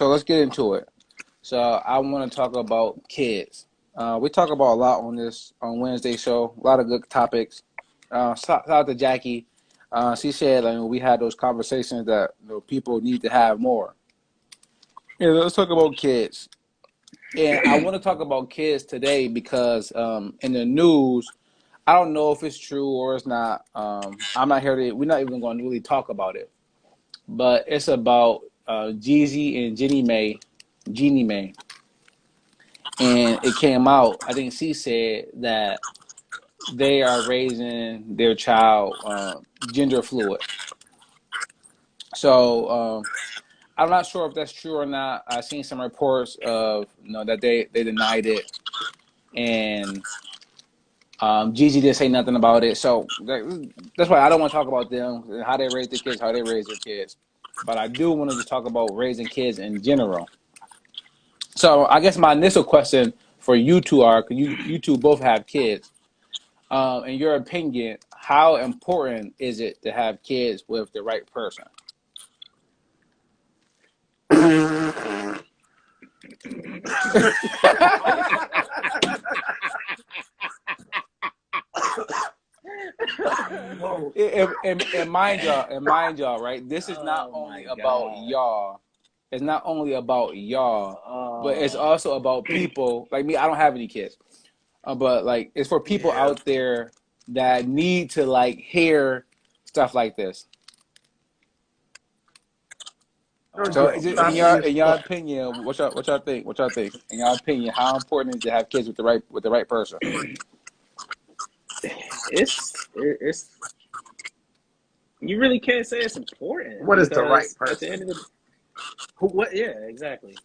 So let's get into it. So I want to talk about kids. We talk about a lot on this on Wednesday show. A lot of good topics. Shout out to Jackie. She said like, we had those conversations that people need to have more. Yeah, let's talk about kids. And I want to talk about kids today because in the news, I don't know if it's true or it's not. I'm not here to. We're not even going to really talk about it. But it's about Jeezy and Jeannie Mae, and it came out. I think she said that they are raising their child gender fluid. So I'm not sure if that's true or not. I've seen some reports of that they denied it, and Jeezy didn't say nothing about it. So that's why I don't want to talk about them, how they raise their kids, how they raise their kids. But I do want to just talk about raising kids in general. So I guess my initial question for you two are, because you two both have kids. In your opinion, how important is it to have kids with the right person? and mind y'all, right? This is not Oh only my about God. y'all. It's not only about y'all, but it's Oh. also about people like me. I don't have any kids, but like it's for people Yeah. out there that need to like hear stuff like this. So, Oh in man. your opinion, what y'all think? What y'all think? In your opinion, how important is it to have kids with the right person? It's you really can't say it's important What is the right because at the end person? of the who what yeah, exactly.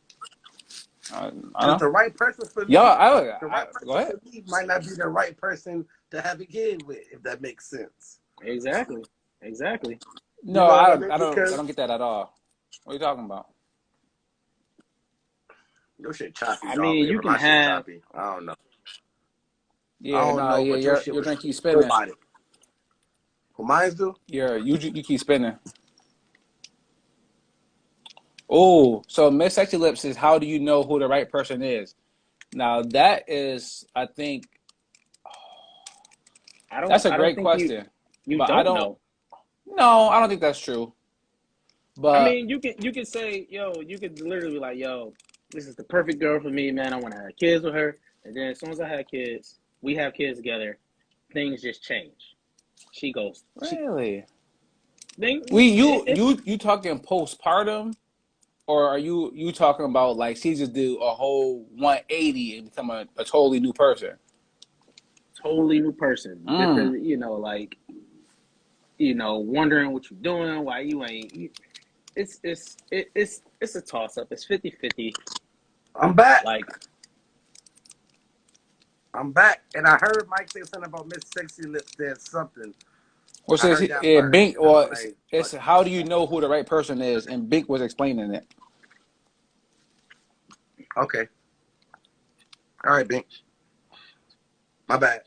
I don't Because know. the right person for Y'all, me, the right go person ahead. for me might not be the right person to have a kid with, if that makes sense. Exactly. Exactly. You No, know what I mean? I Because don't get that at all. What are you talking about? your shit choppy, I dog. mean you Whenever can my shit have choppy, I don't know. I Yeah, don't no, know, yeah, but your shit your was drink keeps good spinning. about it. Well, mine do. You keep spinning. Oh, so Miss Sexy Lips says, how do you know who the right person is? Now that is, I think, that's a I don't great think question, you but I don't don't. know. No, I don't think that's true. I But mean you can say, yo, you could literally be like, yo, this is the perfect girl for me, man. I want to have kids with her. And then as soon as I have kids, we have kids together, things just change. She goes, she really, then it's you talking postpartum, or are you talking about like she just do a whole 180 and become a totally new person? totally new person. Mm. Different, like, wondering what you're doing, why you ain't. It's a toss up. It's 50-50. I'm back. Like, I'm back. And I heard Mike say something about Miss Sexy Lips said something. Well, I says heard that yeah, part. Bink. That's Well, what I. it's how do you know who the right person is? And Bink was explaining it. Okay. All right, Bink. My bad.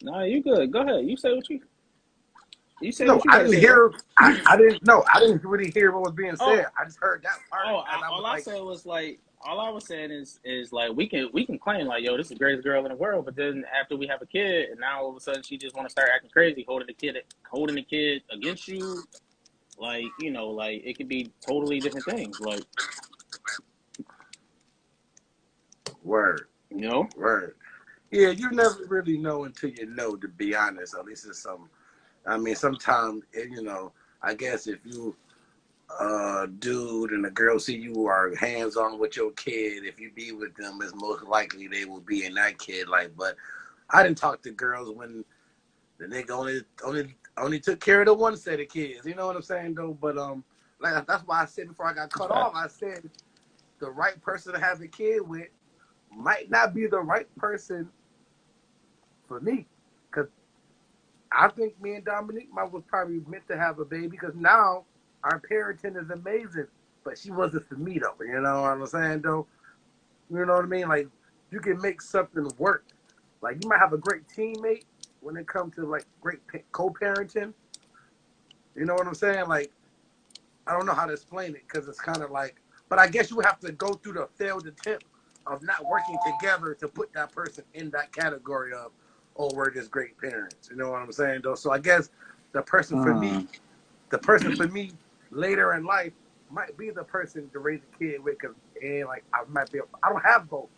nah, you good. Go ahead. You say No, what you I gotta didn't say, bro. hear. I didn't know. I didn't really hear what was being Oh, said. I just heard that part, and I was all I like, said was like, all I was saying is like we can claim like, yo, this is the greatest girl in the world, but then after we have a kid, and now all of a sudden she just want to start acting crazy, holding the kid against you, like like it could be totally different things, like word, you know. word. Yeah, you never really know until you know. To be honest, at least it's some. I mean, sometimes I guess if you dude and a girl see you are hands on with your kid, if you be with them, it's most likely they will be in that kid. Like, but I didn't talk to girls when the nigga only took care of the one set of kids. You know what I'm saying, though? But like that's why I said before I got cut off, I said the right person to have a kid with might not be the right person for me, because I think me and Dominique was probably meant to have a baby, because now our parenting is amazing. But she wasn't for me though. You know what I'm saying, though? You know what I mean? Like, you can make something work. Like, you might have a great teammate when it comes to like great co-parenting. You know what I'm saying? Like, I don't know how to explain it, because it's kind of like But I guess you would have to go through the failed attempt of not working together to put that person in that category of, oh, we're just great parents. You know what I'm saying, though? So I guess the person for me later in life might be the person to raise a kid with, and like I don't have both.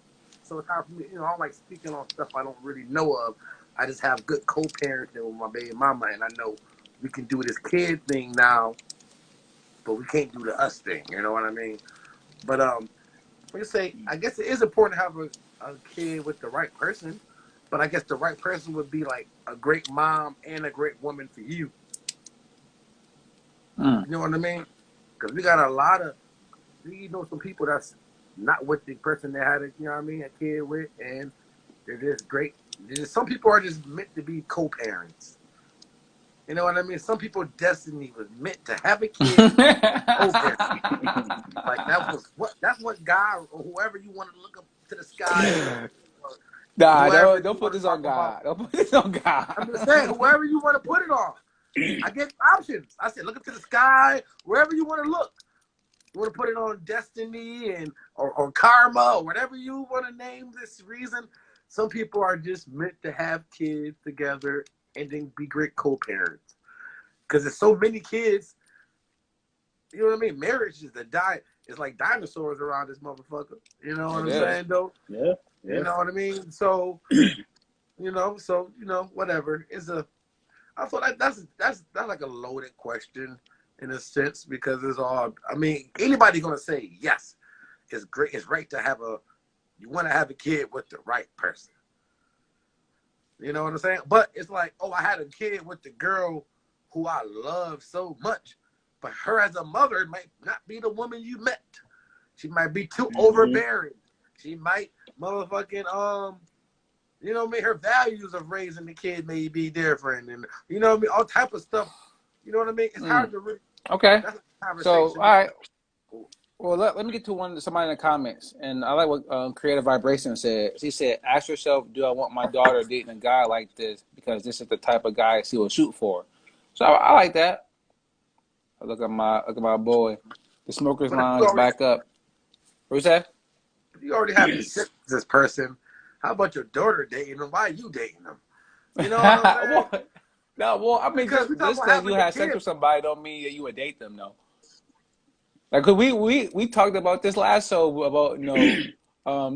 So it's hard for me, you know, I don't like speaking on stuff I don't really know of. I just have good co-parenting with my baby mama, and I know we can do this kid thing now, but we can't do the us thing. You know what I mean? But when you say, I guess it is important to have a kid with the right person, but I guess the right person would be like a great mom and a great woman for you. You know what I mean? Because we got some people that's not with the person that had a kid with, and they're just great. Some people are just meant to be co-parents. You know what I mean? Some people's destiny was meant to have a kid, co-parent. Like that's what God or whoever you want to look up to the sky. Nah, don't put this on God. Don't put this on God. I'm just saying, whoever you want to put it on. I get options. I said, look up to the sky, wherever you want to look. You want to put it on destiny or karma or whatever you want to name this reason. Some people are just meant to have kids together and then be great co-parents. Because there's so many kids. You know what I mean? Marriage is it's like dinosaurs around this motherfucker. You know what I'm saying, though? Yeah. You know what I mean? So, whatever. I thought that's like a loaded question in a sense, because anybody gonna say yes, it's great. It's right to you want to have a kid with the right person. You know what I'm saying? But it's like, oh, I had a kid with the girl who I love so much, but her as a mother might not be the woman you met. She might be too overbearing. She might motherfucking you know what I mean? Her values of raising the kid may be different, and you know what I mean? All type of stuff. You know what I mean? It's hard to really. Okay. So, all right. Well, let me get to somebody in the comments, and I like what Creative Vibration said. She said, "Ask yourself, do I want my daughter dating a guy like this? Because this is the type of guy she will shoot for." So I like that. Look at my boy. The smokers line is back up. What you say? You already have this person. How about your daughter dating him? Why are you dating him? You know what I'm saying? Well, I mean, just that you had sex with somebody don't mean that you would date them, though. Like, cause we talked about this last show about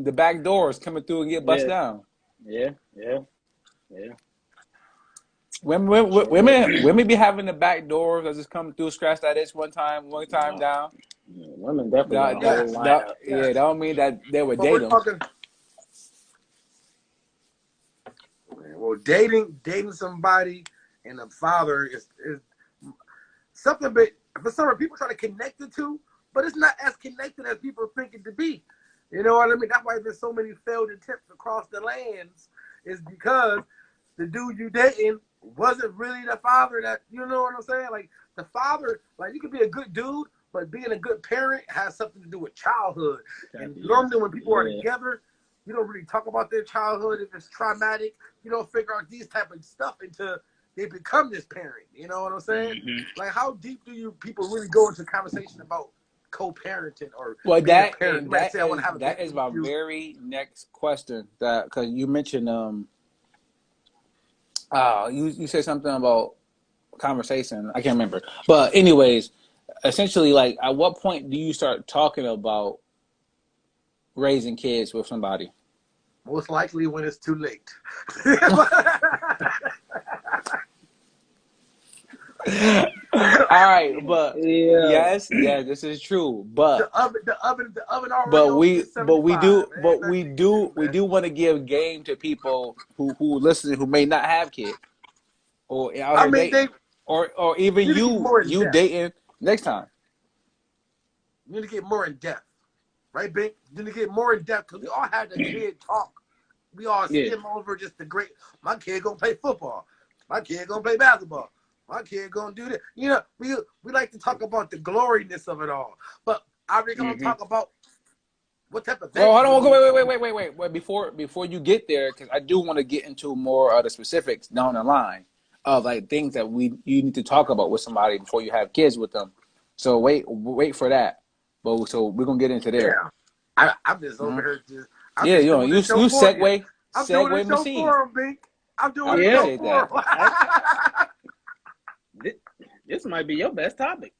the back doors coming through and get bust down. Yeah. Women be having the back doors that just come through, scratch that itch one time down. Yeah, women definitely that don't mean that they would date them. Well, dating somebody and a father is something, but for some people try to connect the two, but it's not as connected as people think it to be. You know what I mean? That's why there's so many failed attempts across the lands, is because the dude you dating wasn't really the father that, you know what I'm saying? Like, the father, like, you could be a good dude, but being a good parent has something to do with childhood. And normally when people are together, you don't really talk about their childhood. If it's traumatic, you don't figure out these type of stuff until they become this parent. You know what I'm saying? Like, how deep do people really go into conversation about co-parenting or being a parent? That is my very next question. That because you mentioned you said something about conversation. I can't remember, but anyways, essentially, like, at what point do you start talking about raising kids with somebody? Most likely when it's too late. All right, but yes, this is true. But the oven already. We do want to give game to people who listen, who may not have kids, or or even you dating next time. You need to get more in depth, right, Bink? You need to get more in depth, because we all had the kid talk. We all skim over just the great. My kid gonna play football. My kid gonna play basketball. My kid gonna do this. You know, we like to talk about the gloriness of it all, but are we gonna talk about what type of? Well, hold on, wait. Before you get there, because I do want to get into more of the specifics down the line of, like, things that you need to talk about with somebody before you have kids with them. So wait for that. But so we're gonna get into there. Yeah. I'm just over Mm-hmm. here I'm Yeah, just you know, doing you this show for you. I'm doing this segue show machine. for him, Bink. I'm I doing this show appreciate for that. him. This might be your best topic.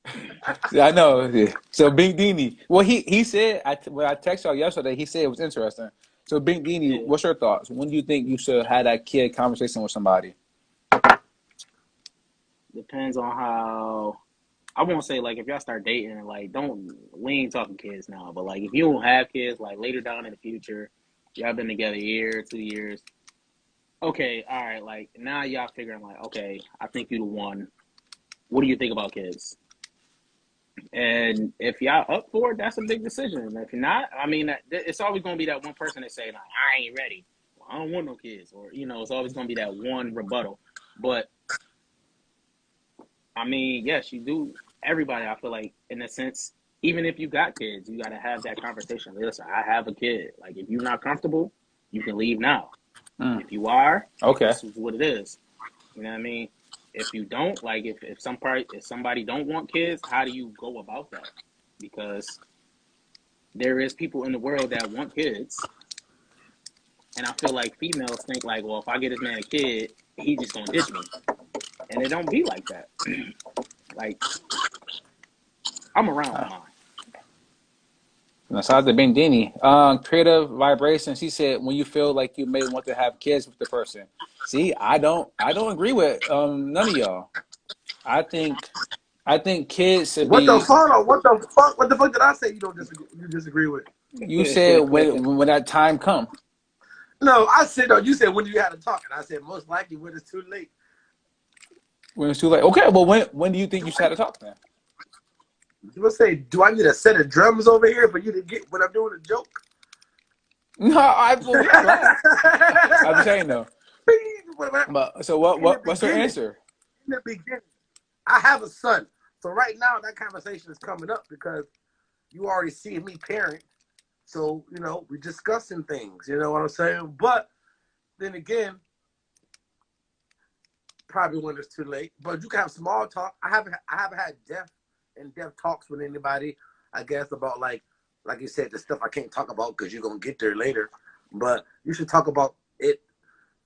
Yeah, I know. Yeah. So Bink Dini. Well, he said when I texted y'all yesterday, he said it was interesting. So Bink Dini, Yeah. what's your thoughts? When do you think you should have that kid conversation with somebody? Depends on how. I won't say like if y'all start dating, like we ain't talking kids now, but like if you don't have kids, like later down in the future, y'all been together a year, 2 years. Okay, all right, like now y'all figuring like, okay, I think you the one. What do you think about kids? And if y'all up for it, that's a big decision. And if you're not, I mean, it's always gonna be that one person that say like, I ain't ready. Well, I don't want no kids, or it's always gonna be that one rebuttal. But I mean, yes, you do. Everybody, I feel like, in a sense, even if you got kids, you got to have that conversation. Listen, I have a kid. Like, if you're not comfortable, you can leave now. Mm, If you are, okay. this is what it is. You know what I mean? If you don't, like, if somebody don't want kids, how do you go about that? Because there is people in the world that want kids, and I feel like females think like, well, if I get this man a kid, he just gonna ditch me, and it don't be like that. Like, I'm around mine. Now, shout out to Ben Dini. Creative vibration. She said, when you feel like you may want to have kids with the person. See, I don't agree with none of y'all. I think, I think kids should What the be. fuck? What the fuck? What the fuck did I say you don't disagree? You disagree with? You said when that time come. No, I said no. You said when you had to talk, and I said most likely when it's too late. When it's too late. Okay, well, when do you think you should have to talk then? You would say, do I need a set of drums over here for you to get when I'm doing a joke? No, well, yeah, laugh. I'm saying though. But so what's her answer? In the beginning, I have a son, so right now that conversation is coming up because you already see me parent. So we're discussing things. You know what I'm saying? But then again, probably when it's too late. But you can have small talk. I haven't had in-depth talks with anybody. I guess about like you said, the stuff I can't talk about because you're gonna get there later. But you should talk about it.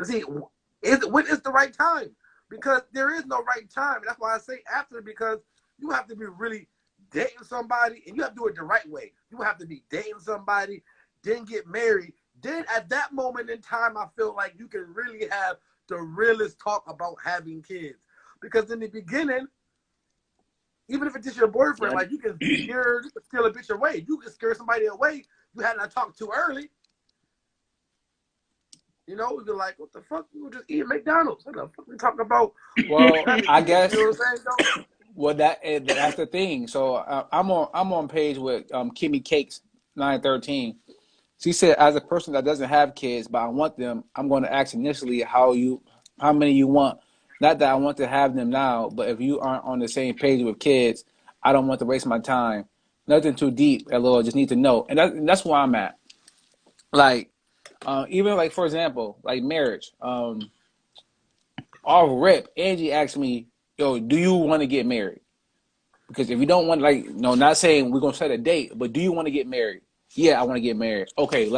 See, when is the right time? Because there is no right time. And that's why I say after, because you have to be really dating somebody, and you have to do it the right way. You have to be dating somebody, then get married. Then at that moment in time, I feel like you can really have the realest talk about having kids. Because in the beginning, even if it's just your boyfriend, Yeah. like you can steal a bitch away. You can scare somebody away. You had not talked too early. We'd be like, what the fuck? We were just eating McDonald's. What the fuck we talking about? Well, I Kids, guess. you know what I'm saying? Well, that's the thing. So I'm on page with Kimmy Cakes 913. She said, as a person that doesn't have kids, but I want them, I'm going to ask initially how many you want. Not that I want to have them now, but if you aren't on the same page with kids, I don't want to waste my time. Nothing too deep, LOL. Just need to know, and that's where I'm at. Like, even like for example, like marriage. Off rip, Angie asked me, "Yo, do you want to get married?" Because if you don't want, like, no, not saying we're gonna set a date, but do you want to get married? Yeah, I want to get married. Okay,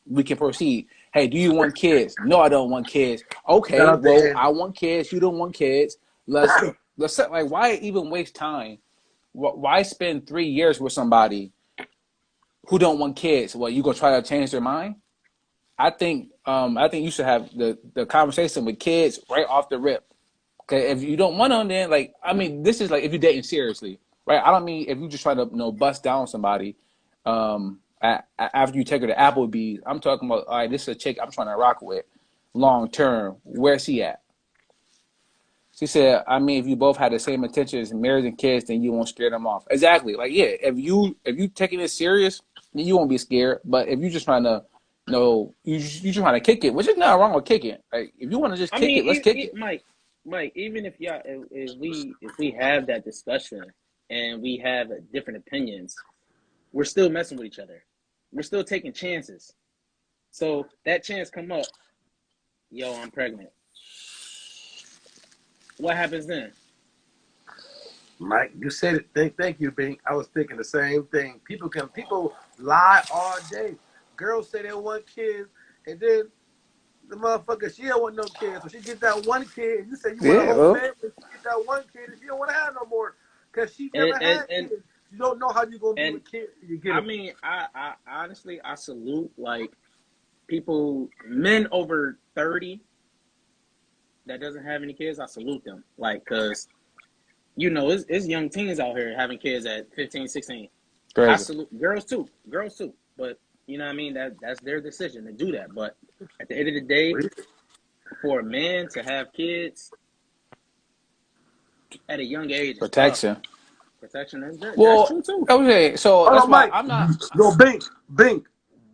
we can proceed. Hey, do you want kids? No, I don't want kids. Okay, Shout well, out I want kids. You don't want kids. Let's set, like, why even waste time? Why spend 3 years with somebody who don't want kids? Well, you gonna try to change their mind? I think you should have the conversation with kids right off the rip. Okay, if you don't want them, then like I mean, this is like if you're dating seriously, right? I don't mean if you just try to bust down somebody, after you take her to Applebee's. I'm talking about all right, this is a chick I'm trying to rock with, long term. Where's she at? She said, I mean, if you both had the same intentions, marriage and kids, then you won't scare them off. Exactly. Like yeah, if you taking it serious, then you won't be scared. But if you just trying to you just trying to kick it, which is not wrong with kicking. Like if you want to just I kick mean, it, let's kick it. Mike, even if y'all, if we have that discussion and we have different opinions, we're still messing with each other. We're still taking chances. So that chance come up, yo, I'm pregnant. What happens then? Mike, you said it. Thank you, Bink. I was thinking the same thing. People lie all day. Girls say they want kids, and then the motherfucker, she don't want no kids. So she get that one kid, and you say you want a Yeah, whole well, family. She get that one kid, and she don't want to have no more because she And never and had and kids. You don't know how you gonna be and with kids when you get I them. mean, I honestly I salute like people, men over 30 that doesn't have any kids. I salute them, like, cause it's young teens out here having kids at 15, 16. I crazy. salute girls too. But you know what I mean, that's their decision to do that. But at the end of the day, for a man to have kids at a young age is tough. Protection. Protection that's Well, true too. okay, so Hold that's on, why Mike. I'm not. No, Bink.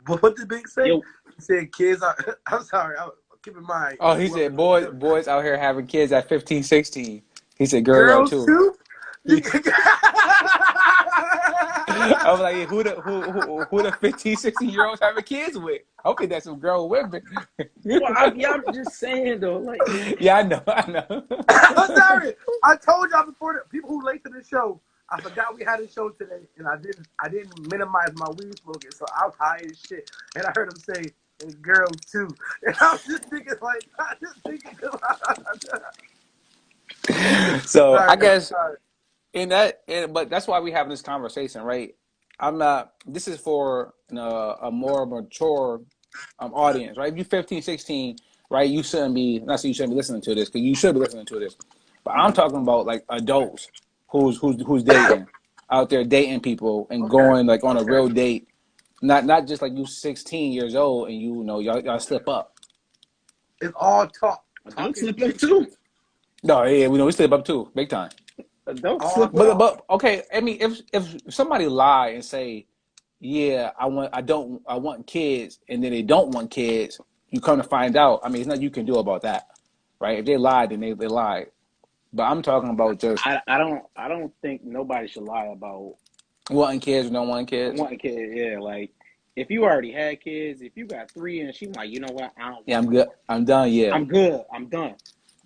What did Bink say? Yo, He said kids are. I'm sorry. Keep in mind, Oh, he whoever said boys out here having kids at 15, 16. He said girls are girls too. too. You I was like, who the 15, 16-year-olds having kids with? Hopefully that's some grown women. well, I'm just saying though, like, Yeah, I know. I'm sorry. I told y'all before that people who late to the show. I forgot we had a show today, and I didn't minimize my weed smoking, so I was high as shit. And I heard him say, "And girls too." And I was just thinking, like, So I sorry, guess sorry. but that's why we having this conversation, right? I'm not. This is for a more mature audience, right? If you're 15, 16, right? You shouldn't be. Not saying you shouldn't be listening to this, because you should be listening to this. But I'm talking about like adults who's dating out there, dating people and Okay, going like on a okay. real date. Not just like you 16 years old and y'all slip up. It's all talk. Talk adults is slip up cheap. too. No, yeah, we know we slip up too, big time. Adults All slip up. But okay, I mean, if somebody lie and say, yeah, I want kids, and then they don't want kids, you come to find out. I mean, there's nothing you can do about that, right? If they lied, then they lied. But I'm talking about just I don't think nobody should lie about wanting kids or not wanting kids. wanting kids. Yeah, like if you already had kids, if you got three and she's like, you know what, I don't Yeah, want I'm no good. more. I'm done. Yeah. I'm good. I'm done.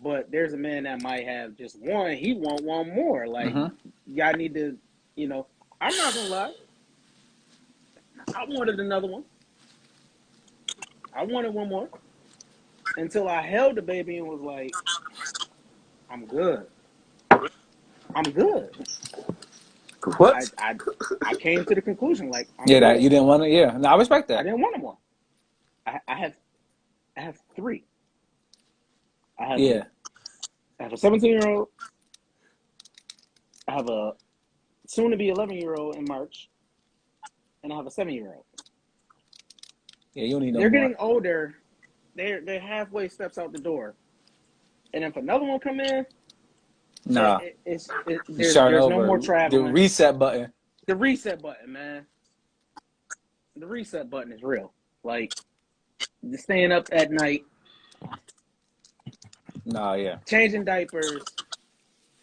But there's a man that might have just one. He want one more. Like, Hmm. y'all need to, I'm not gonna lie. I wanted another one. I wanted one more until I held the baby and was like, I'm good. I'm good. I what? I I came to the conclusion like I'm Yeah, that good. you didn't want to. Yeah, no, I respect I that. didn't want no more. I have three. I have a Yeah, I have a 17-year-old. I have a soon to be 11-year-old in March, and I have a 7-year-old. yeah, you don't need no They're more. getting older. They're halfway steps out the door, and if another one come in, Nah, you starting there's no more over. The traveling. reset button. The reset button, man. The reset button is real. Like, just staying up at night, Nah, yeah. changing diapers.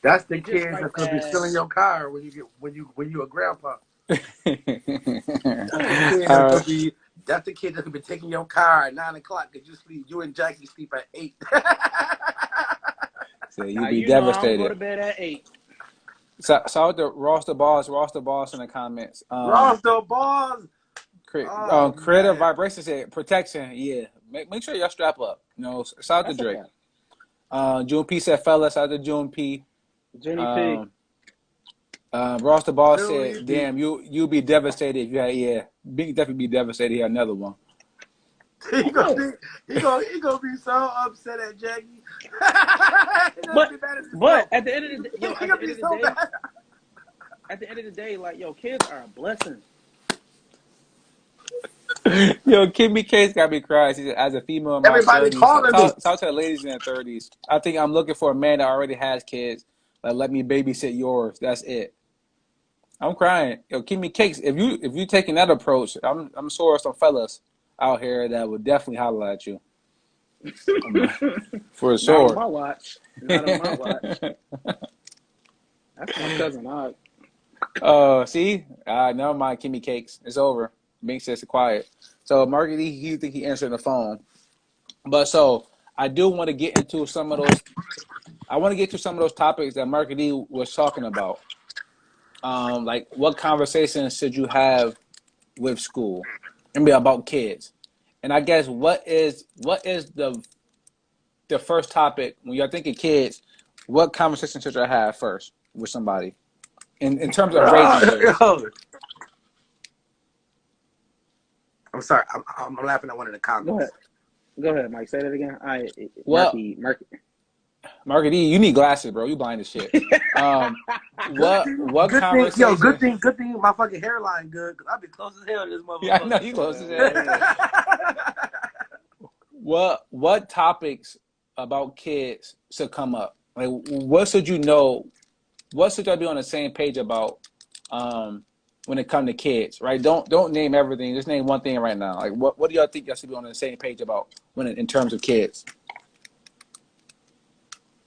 That's the You just kids fight that's gonna be bad. stealing your car when you a grandpa. That's the kid that's uh, gonna be. That's the kid that's gonna be taking your car at 9 o'clock because you and Jackie sleep at 8. so you Now be I don't go devastated. to bed at 8. So with the Ross the boss in the comments. Ross the balls. Oh Creative man. vibration said protection. Yeah, make sure y'all strap up. Shout out to That's a Drake. fact. June P said, fellas, shout out to June P. Jenny P. Um, Ross the boss Julie said, B. damn, you be devastated if you had, yeah, Bink definitely be devastated. He had another one. He I gonna would. be he gonna be so upset at Jackie. He gonna But be mad at but himself. at the end of the day, He gonna be so mad. like, kids are a blessing. Yo, Kimmy Case got me crying. She said, as a female in my Everybody 30s, calling me. talk to the ladies in their 30s. I think I'm looking for a man that already has kids. Like, let me babysit yours. That's it. I'm crying. Yo, Kimmy Cakes, if you taking that approach, I'm sure some fellas out here that would definitely holler at you. For Not on sure. my watch. Not on my watch. That's my cousin. See? Never mind, Kimmy Cakes. It's over. Bink says quiet. So Markey D, he think he answered the phone. But so I do want to get into some of those I want to get to some of those topics that Markey D was talking about. Like what conversations should you have with school and be about kids? And I guess what is the first topic when you're thinking kids? What conversation should I have first with somebody in terms of raising kids? Yo, I'm sorry. I'm laughing at one of the Go ahead. comments. Go ahead, Mike. Say that again. Well, Markey. Markey D, you need glasses, bro. You blind as shit. Um, what Good conversation? thing, good thing. My fucking hairline good, cause I be close as hell to this Yeah, I know motherfucker. you close as hell. What topics about kids should come up? Like, what should you know? What should I be on the same page about when it comes to kids? Right? Don't name everything. Just name one thing right now. Like, what do y'all think y'all should be on the same page about when in terms of kids?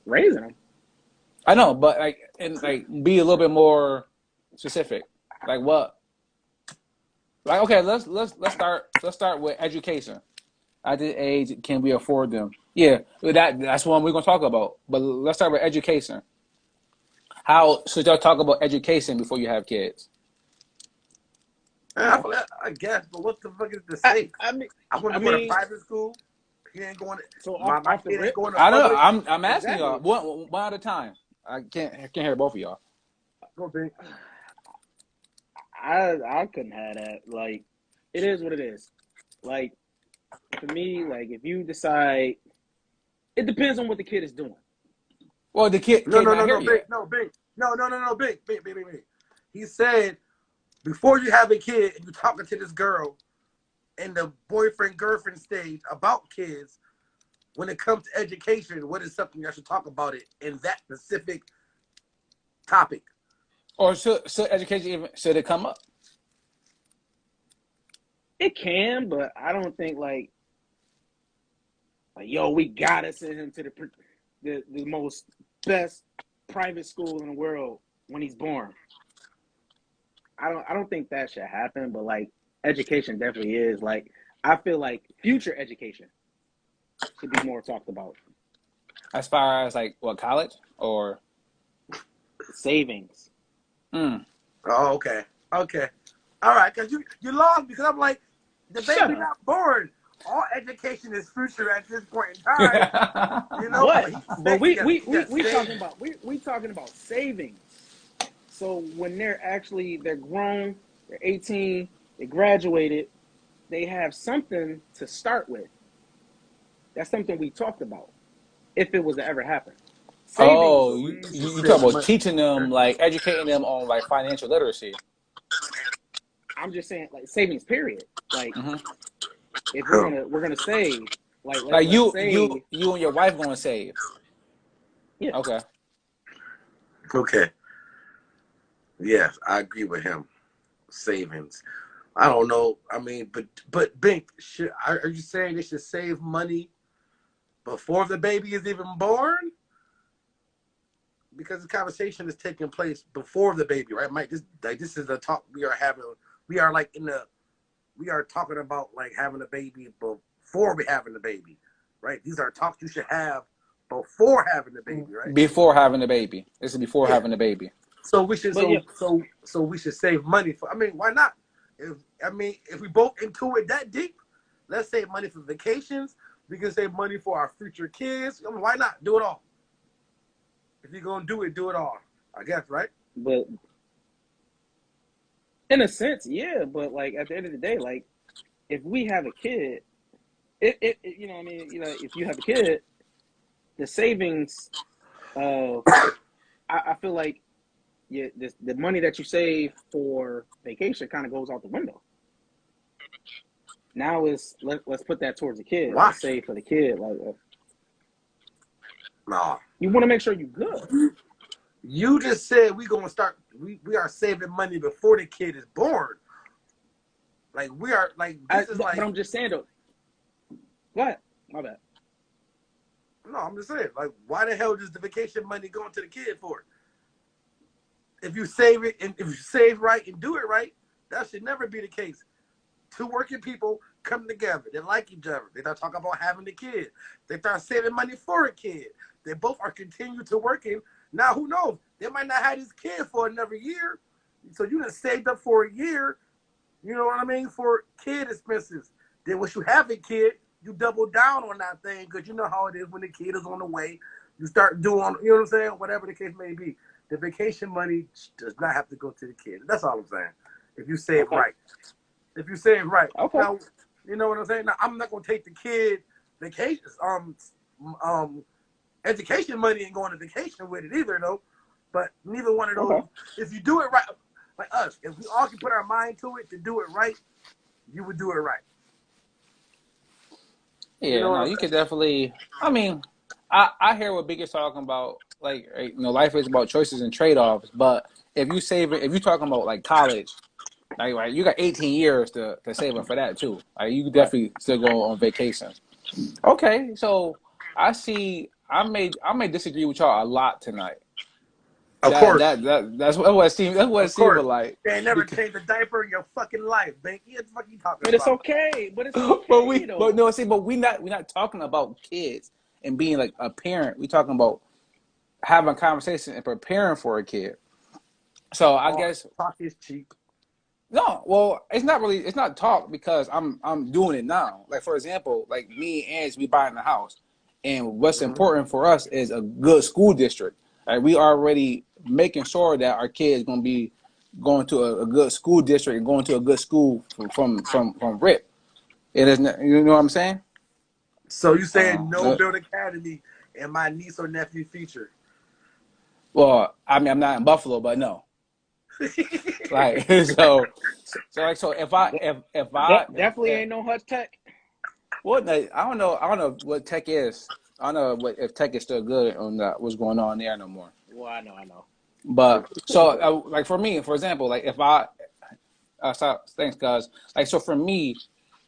Raising them. I know, but like be a little bit more specific. Like what? Like okay, let's start with education. At this age, can we afford them? Yeah, that's one we're gonna talk about. But let's start with education. How should y'all talk about education before you have kids? I guess, but what the fuck is the I, sake? I mean, I want I to go to mean, private school. He ain't going. so My off the kid ain't rip. going to I don't know. public. I'm asking y'all Exactly. one at a time. I can't hear both of y'all. Go big. I couldn't have that. Like, it is what it is. Like, for me, like if you decide, it depends on what the kid is doing. Well, the kid No, kid no, not no, here no, big, yet. no, big, no, big, big, big, big, big. He said before you have a kid and you're talking to this girl in the boyfriend girlfriend stage about kids, when it comes to education, what is something I should talk about it in that specific topic? Or should education even should it come up? It can, but I don't think like yo, we gotta send him to the most best private school in the world when he's born. I don't think that should happen, but like education definitely is like I feel like future education should be more talked about. As far as like what college or Savings. mm. Oh, okay, okay, all right. Because you lost because I'm like the Shut baby up. not born. All education is future at this point in time. You know, But but he but said we talking about savings. So when they're grown, they're 18, they graduated, they have something to start with. That's something we talked about. If it was to ever happen. Savings. Oh, So you, we should you you talk save about money. teaching them, like educating them on like financial literacy. I'm just saying like savings period. Like Hmm. if we're gonna save, like Like let's you say you and your wife going to save. yeah. Okay. Okay. Yes, I agree with him. Savings. I don't know. I mean, but Bink, are you saying they should save money before the baby is even born? Because the conversation is taking place before the baby, right, Mike? This is a talk we are having. We are like we are talking about like having a baby before we having the baby, right? These are talks you should have before having the baby, right? Before having the baby. This is before Yeah. having the baby. So we should But yeah, so we should save money for. I mean, why not? If we both into it that deep, let's save money for vacations. We can save money for our future kids. I mean, why not do it all? If you're gonna do it all. I guess, right? but in a sense, yeah. But like at the end of the day, like if we have a kid, you know what I mean, you know, if you have a kid, the savings I feel like the money that you save for vacation kind of goes out the window. Now let's put that towards the kid. Why? Let's save for the kid. Like No. you want to make sure you're good. You just said we gonna start. We are saving money before the kid is born. Like we are like this is But like I'm just saying though. What? My bad. no. I'm just saying like why the hell does the vacation money go into the kid for? If you save it and if you save right and do it right, that should never be the case. Two working people come together. They like each other. They start talking about having a kid. They start saving money for a kid. They both are continue to working. Now, who knows? They might not have this kid for another year. So you done saved up for a year, you know what I mean, for kid expenses. Then once you have a kid, you double down on that thing because you know how it is when the kid is on the way. You start doing, you know what I'm saying, whatever the case may be. The vacation money does not have to go to the kid. That's all I'm saying. If you save right. If you save right. Okay. Now, you know what I'm saying? Now, I'm not going to take the kid vacation, education money and go on a vacation with it either, though. But neither one of those, Okay. if you do it right, like us, if we all can put our mind to it to do it right, you would do it right. Yeah, You know what no, I'm you saying? could definitely. I mean, I hear what Bink is talking about. Like, you know, life is about choices and trade offs. But if you save it, if you're talking about like college, like right, you got 18 years to save up for that too. Like, you could definitely still go on vacation. Okay, so I see. I may disagree with y'all a lot tonight. Of That course. that that that's what it seemed. That's what it Of seemed course. like. You ain't never Because, changed a diaper in your fucking life, Bink. What the fuck you talking But it's about? okay. But it's but okay though. no, see, but we not talking about kids and being like a parent. We talking about having a conversation and preparing for a kid. So I Oh, guess talk is cheap. no. Well, it's not really. It's not talk because I'm doing it now. Like for example, like me and Ange, we buying the house, and what's Mm-hmm. important for us is a good school district. Like we already making sure that our kids gonna be going to a good school district and going to a good school from RIP. It isn't. You know what I'm saying? So you saying no Uh, Build Academy and my niece or nephew feature? well, I mean, I'm not in Buffalo, but no. Like so Definitely if ain't no Hutch Tech. what I don't know what tech is. I don't know what if tech is still good on what's going on there no more. Well, I know. But so like for me, for example, like if I thanks guys. Like so for me,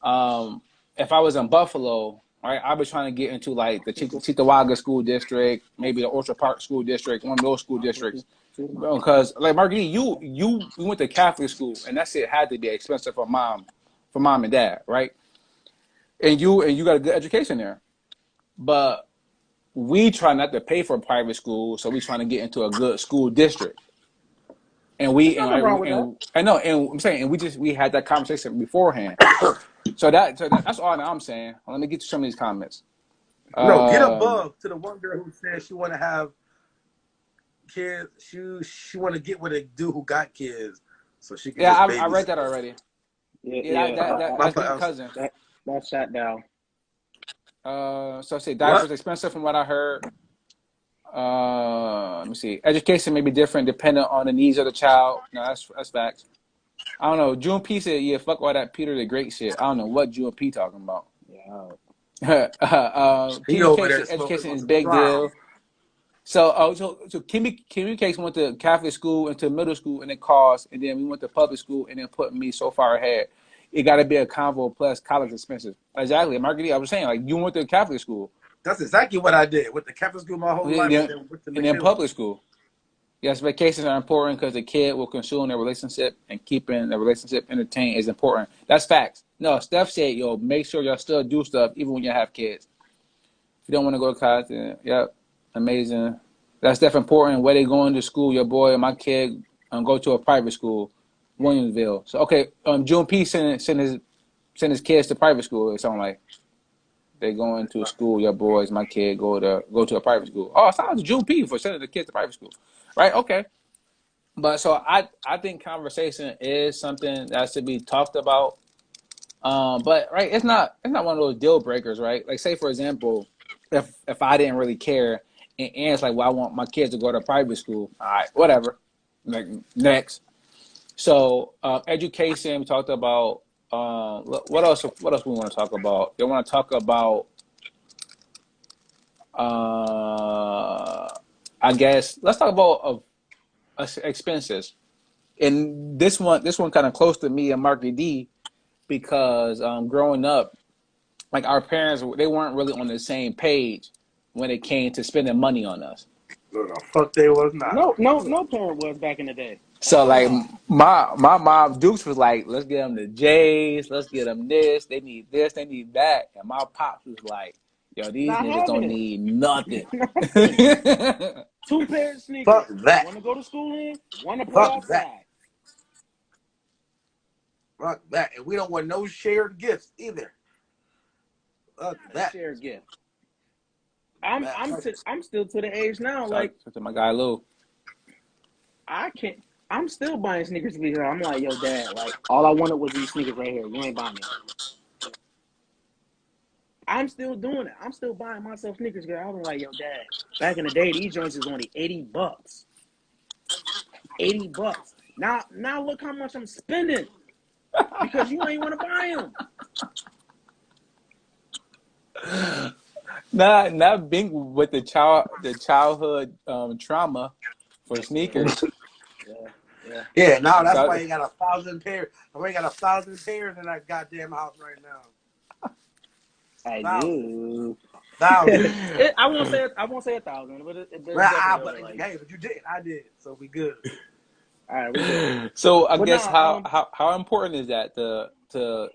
if I was in Buffalo, right, I was trying to get into like the Chitawaga school district, maybe the Orchard Park school district, one of those school districts. Because like Markey, you went to Catholic school, and that shit had to be expensive for mom and dad, right? And you got a good education there, but we try not to pay for a private school, so we trying to get into a good school district. And There's we nothing wrong with that. and I know, and I'm saying, and we had that conversation beforehand. So that's all I'm saying. Let me get to some of these comments. No, get above to the one girl who said she want to have kids. She want to get with a dude who got kids, so she can Yeah, just I read babysit. that already. Yeah. That's Big cousin. That sat down. So I say diapers What? expensive from what I heard. Let me see. Education may be different depending on the needs of the child. No, that's facts. I don't know. June P said, "Yeah, fuck all that Peter the Great shit." I don't know what June P talking about. Yeah. He Kimmy over K there said smoking education on is some big brown. deal. So Kimmy Case went to Catholic school into middle school and then college, and then we went to public school and then put me so far ahead. It got to be a convo plus college expenses. Exactly, Markey D, I was saying like you went to Catholic school, That's exactly what I did. Went to Catholic school my whole life, and then went to and then McKinney. public school. Yes, vacations are important because the kid will consume their relationship, and keeping the relationship entertained is important. That's facts. No, Steph said, yo, make sure y'all still do stuff even when you have kids. If you don't want to go to college, then, yep, amazing. That's definitely important. Where they going to school, your boy and my kid go to a private school, Williamsville. So, okay, June P send his kids to private school or something like they going to school, your boys, my kid go to a private school. Oh, shout out to June P for sending the kids to private school. Right, okay. But so I think conversation is something that should be talked about. But right, it's not one of those deal breakers, right? Like say for example, if I didn't really care and it's like, well, I want my kids to go to private school. All right, whatever. Like next. So education, we talked about. What else? What else we want to talk about? They want to talk about. I guess let's talk about expenses. And this one kind of close to me and Markey D because growing up, like our parents, they weren't really on the same page when it came to spending money on us. No, the fuck they was not. No parent was back in the day. So like my mom Dukes was like, let's get them the J's, let's get them this, they need that, and my pops was like, yo, these Not niggas having don't it. need nothing. Nothing. 2 pairs of Fuck sneakers. that. One to go to school in, one to play Fuck that. outside. Fuck that. And we don't want no shared gifts either. Fuck Not a that. shared gift. Man, I'm still to the age now. Shout Like out to my guy Lou. I can't. I'm still buying sneakers because I'm like, yo, dad. Like all I wanted was these sneakers right here. You ain't buying me. I'm still doing it. I'm still buying myself sneakers because I was like, yo, dad. Back in the day, these joints was only $80. $80. Now look how much I'm spending because you ain't want to buy them. Not Bink with the childhood trauma for sneakers. Yeah. yeah, now that's So, why you got 1,000 pairs. I got 1,000 pairs in that goddamn house right now. I 1,000. do. 1,000. I won't say 1,000, but it's Well, definitely but like. hey, but you did. I did. So we good. All right, we good. so I But guess no, how important is that to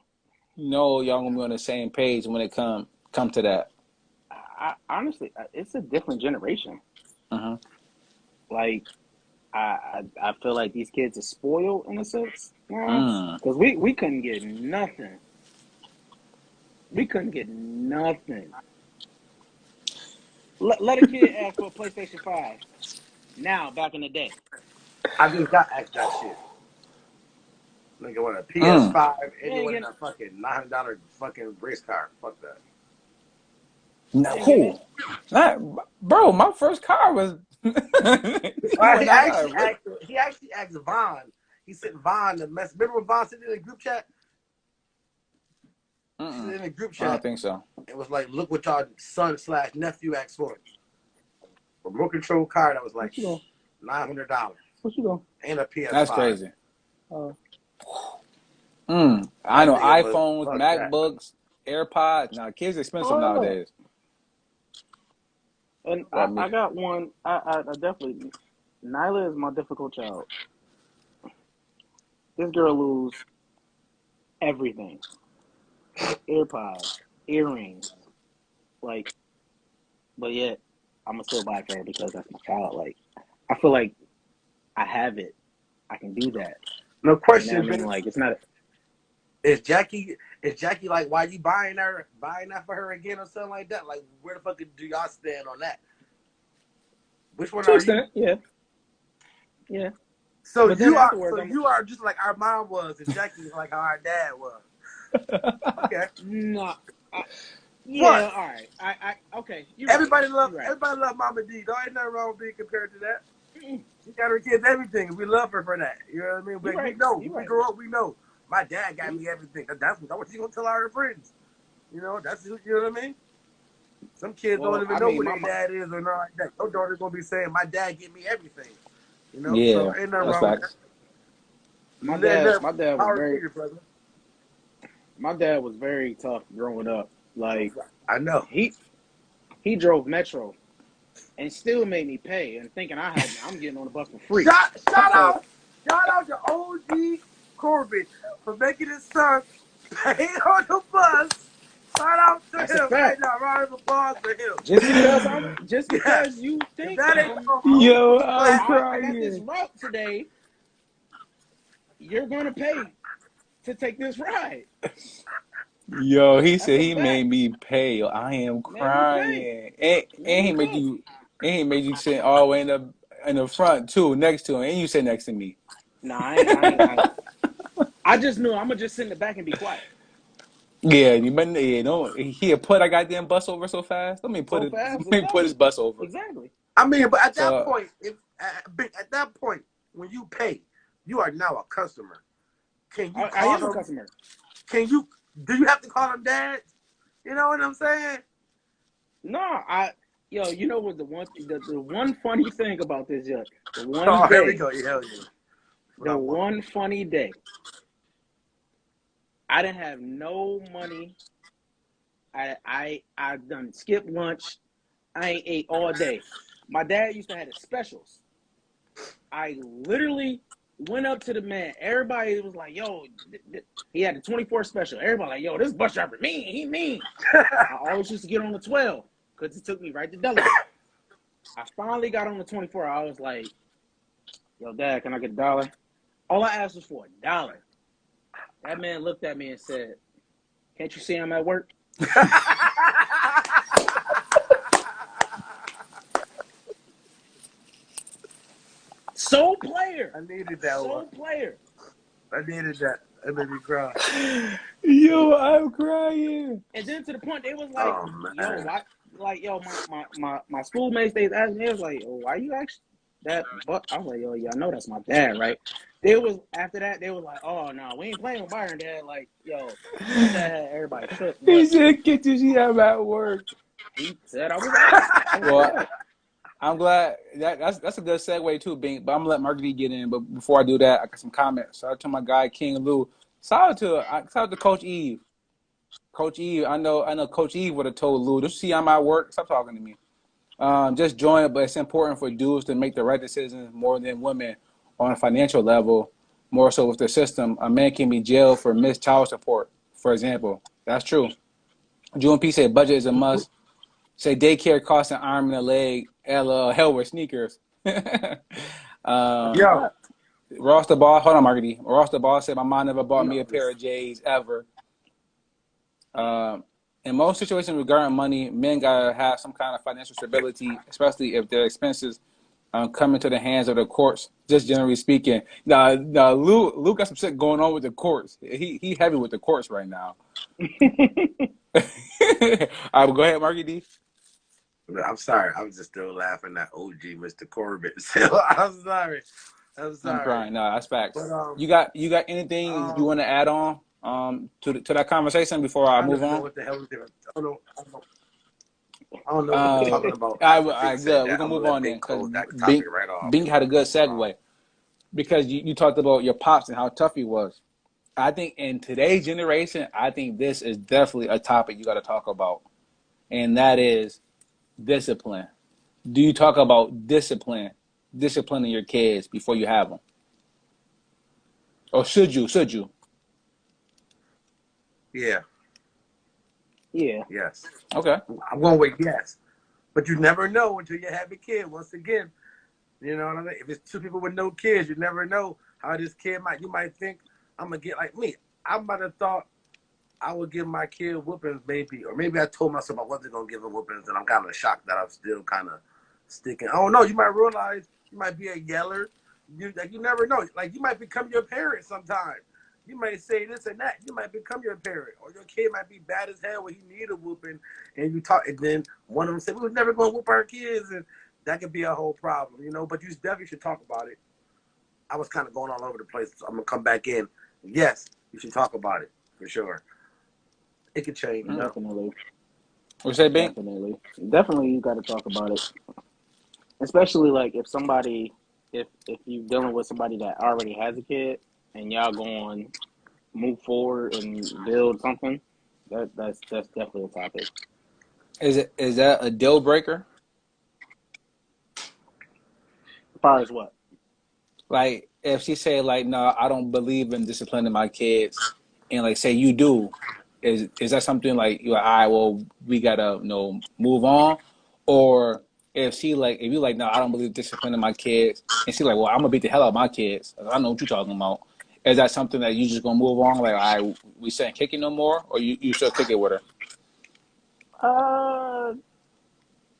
know y'all gonna be on the same page when it come to that? I honestly, it's a different generation. Uh-huh. Like, I feel like these kids are spoiled in a sense now Mm. because we couldn't get nothing. We couldn't get nothing. Let a kid ask for a PlayStation 5 now. Back in the day, I just got asked that shit. Nigga want a Mm. PS5 you and you ain't want getting, a fucking $900 fucking race car. Fuck that. No, you ain't getting who? it. Not, bro, my first car was Well, he $2,900. actually asked. He actually asked Vaughn. He sent Vaughn the mess. Remember when Vaughn sent it in the group chat? He sent it in the group I don't chat. think so. It was like, look what y'all son / nephew asked for. A remote control car that was like What you doing? $900 What you doing? and a That's PS5. crazy. Uh, I That know nigga was iPhones, fuck that. MacBooks, AirPods. Now kids expensive oh, nowadays. and But me, I got one. I definitely. Nyla is my difficult child. This girl lose everything: AirPods, earrings, like. But yet, I'm gonna still buy it for her because that's my child. Like, I feel like I have it. I can do that. No You know what question, I mean? Bink. Like, it's not. Is Jackie like, why you buying that for her again or something like that? Like, where the fuck do y'all stand on that? Which one To an are you? extent, yeah, yeah. So But then you are afterwards, so I'm you are just like our mom was, and Jackie is like how our dad was. Okay. not. What? Yeah, all right. Okay. You're right. Everybody love You're right. everybody love Mama D. There ain't nothing wrong with being compared to that. Mm-mm. She got her kids everything, and we love her for that. You know what I mean? You're But we right. know, You're we right. grew up, we know. My dad got We, me everything. That's what she gonna tell our friends. You know, you know what I mean? Some kids don't well, even I know mean, who their dad is or not like that. Your daughter's gonna be saying, "My dad get me everything." You know, so yeah, ain't nothing that's wrong with that. facts. my dad was Power to very you, brother. tough growing up. Like I know. he drove Metro and still made me pay and thinking I'm getting on the bus for free. Shout So out to OG Corbett for making his son pay on the bus. Shout out to that's a him right fact. now. Round of applause for him. Just Yeah. because you If think that ain't I'm Yo, I'm clap. I'm at this crying. route today, you're gonna pay to take this ride. Yo, he That's said a he fact. made me pay. Yo, I am Made me pay. crying. And He made and me pay. he made you sit all the way in the front too, next to him, and you sit next to me. Nah, I just knew I'm gonna just sit in the back and be quiet. Yeah, you but yeah, don't he had put a goddamn bus over so fast. So fast, Let me put his exactly. bus over. Exactly. I mean, but at that So point, at that point, when you pay, you are now a customer. Can you I call am a them? customer. Can you? Do you have to call them dad? You know what I'm saying? No, you know what the one funny thing about this, Oh, here we go. Hell yeah. That's what the I want. one funny day, I didn't have no money. I done skipped lunch. I ain't ate all day. My dad used to have the specials. I literally Went up to the man. Everybody was like, yo, he had the 24 special. Everybody like, yo, this bus driver mean. He mean. I always used to get on the 12 because it took me right to Delaware. I finally got on the 24. I was like, yo, Dad, can I get $1? All I asked was for $1. That man looked at me and said, can't you see I'm at work? Soul player. I needed that Soul one. player. I needed that. It made me cry. Yo, I'm crying. And then to the point, they was like, Oh, yo, man. why? Like, yo, my schoolmates, they was asking me, it was like, oh, why you ask that? But I was like, yo, yeah, I know that's my dad, right? They was, after that, they was like, oh, no, we ain't playing with Byron, Dad. Like, yo, my dad had everybody shook. He But said, "Get to see I'm at work." he said I was out. Well, I'm glad that's a good segue too, Bink. But I'm gonna let Markey D get in. But before I do that, I got some comments. Shout out to my guy King Lou. Shout out to Coach Eve. Coach Eve, I know Coach Eve would have told Lou, "Just see I'm at work. Stop talking to me." Just join it, but it's important for dudes to make the right decisions more than women on a financial level. More so with the system, a man can be jailed for missed child support, for example. That's true. P said budget is a must. Say daycare costs an arm and a leg. Hell with sneakers. Yo. Ross the Ball, hold on, Markey. Ross the Ball said my mom never bought me a pair of J's ever. In most situations regarding money, men gotta have some kind of financial stability, especially if their expenses come into the hands of the courts. Just generally speaking, now Luke got some shit going on with the courts. He heavy with the courts right now. All right, go ahead, Markey D. I'm sorry. I'm just still laughing at OG Mr. Corbett. So I'm sorry. I'm crying. No, that's facts. But, you got anything you want to add on to that conversation before I move on? What the hell is there? I don't know what we're talking about. All right, good. We're gonna move on then because Bink had a good segue because you talked about your pops and how tough he was. I think in today's generation, I think this is definitely a topic you got to talk about, and that is discipline. Do you talk about disciplining your kids before you have them, or should you? Yeah. Yes. Okay. I'm going with yes, but you never know until you have a kid. Once again, you know what I mean. If it's two people with no kids, you never know how this kid might. You might think I'm gonna get like me. I might have thought I would give my kid whoopings, maybe, or maybe I told myself I wasn't gonna give him whoopings, and I'm kind of shocked that I'm still kind of sticking. Oh no, you might realize you might be a yeller. You never know. Like you might become your parent sometime. You might say this and that. You might become your parent, or your kid might be bad as hell where he need a whooping, and you talk, and then one of them said we was never gonna whoop our kids, and that could be a whole problem, you know. But you definitely should talk about it. I was kind of going all over the place, so I'm gonna come back in. Yes, you should talk about it for sure. It could change. Definitely. What you say, Bink? Definitely, you got to talk about it. Especially like if you're dealing with somebody that already has a kid and y'all going move forward and build something, that's definitely a topic. Is that a deal breaker? As far as what? Like if she say like, no, I don't believe in disciplining my kids, and like say you do, is that something like you're like, all right, well we gotta move on, or if you like, no, I don't believe disciplining my kids, and she like, well, I'm gonna beat the hell out of my kids. I know what you're talking about. Is that something that you just gonna move on? Like, all right, we shouldn't kick it no more, or you still kick it with her?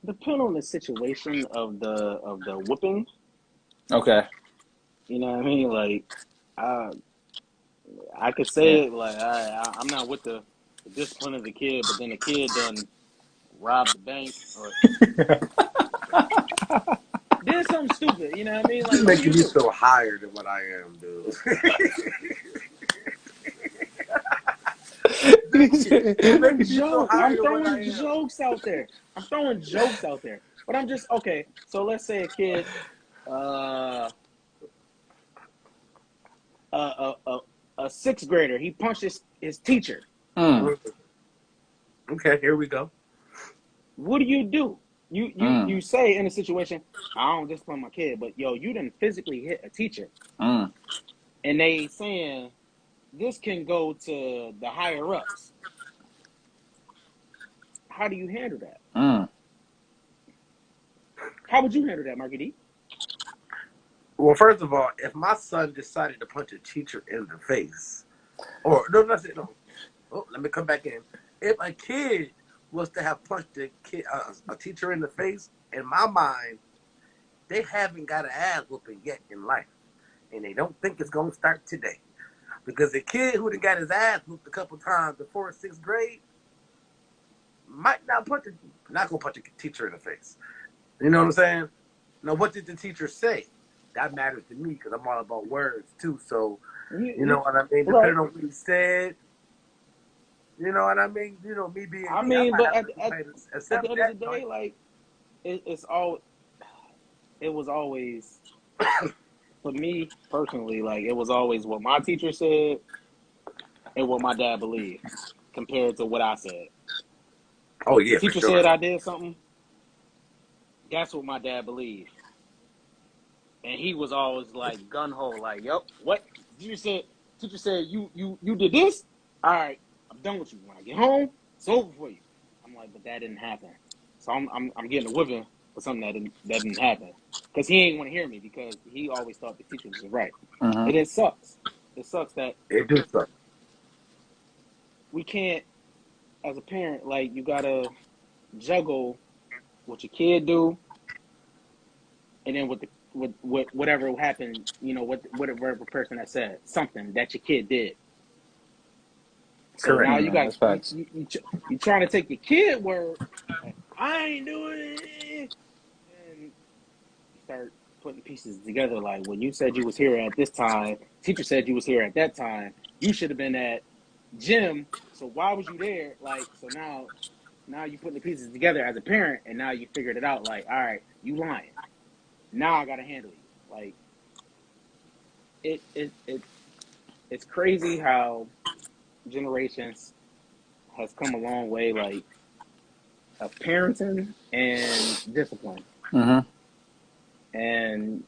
Depend on the situation of the whooping. Okay. You know what I mean? Like, I could say it like, I'm not with the discipline of the kid, but then the kid done robbed the bank or did something stupid. You know what I mean? Like, you're making me feel higher than what I am, dude. I'm throwing jokes out there. But I'm just okay. So let's say a kid, a sixth grader, he punched his teacher. Okay, here we go. What do you do? You say in a situation, I don't discipline my kid, but yo, you didn't physically hit a teacher, and they saying this can go to the higher ups. How do you handle that? How would you handle that, Markey D? Well, first of all, if my son decided to punch a teacher in the face, or no, that's it. No, let me come back in. If a kid was to have punched a teacher in the face, in my mind, they haven't got an ass whooping yet in life, and they don't think it's gonna start today. Because a kid who done got his ass whooped a couple times before 6th grade might not gonna punch a teacher in the face. You know what I'm saying? Now, what did the teacher say? That matters to me because I'm all about words too. So, you know what I mean? Right. Depending on what he said, you know what I mean? You know, me being I me, I mean, might but have at to the accept end of the that. day, like it was always for me personally, like it was always what my teacher said and what my dad believed compared to what I said. Oh, The yeah, for teacher sure. said I did something. That's what my dad believed, and he was always like gun ho, like, "Yep, what teacher said? Teacher said you did this. All right, I'm done with you. When I get home, it's over for you." I'm like, but that didn't happen. So I'm getting a whipping for something that didn't happen because he ain't want to hear me because he always thought the teacher was right, and it sucks. It sucks that It do suck. we can't, as a parent, like you gotta juggle what your kid do, and then with whatever happened, you know, whatever person that said something that your kid did. So Correct. now you got That's facts. you trying to take your kid word. Like, I ain't doing it, and you start putting pieces together. Like when you said you was here at this time, teacher said you was here at that time. You should have been at gym. So why was you there? Like so now you putting the pieces together as a parent, and now you figured it out. Like all right, you lying. Now I gotta handle you. Like it's crazy how generations has come a long way. Like of parenting and discipline. And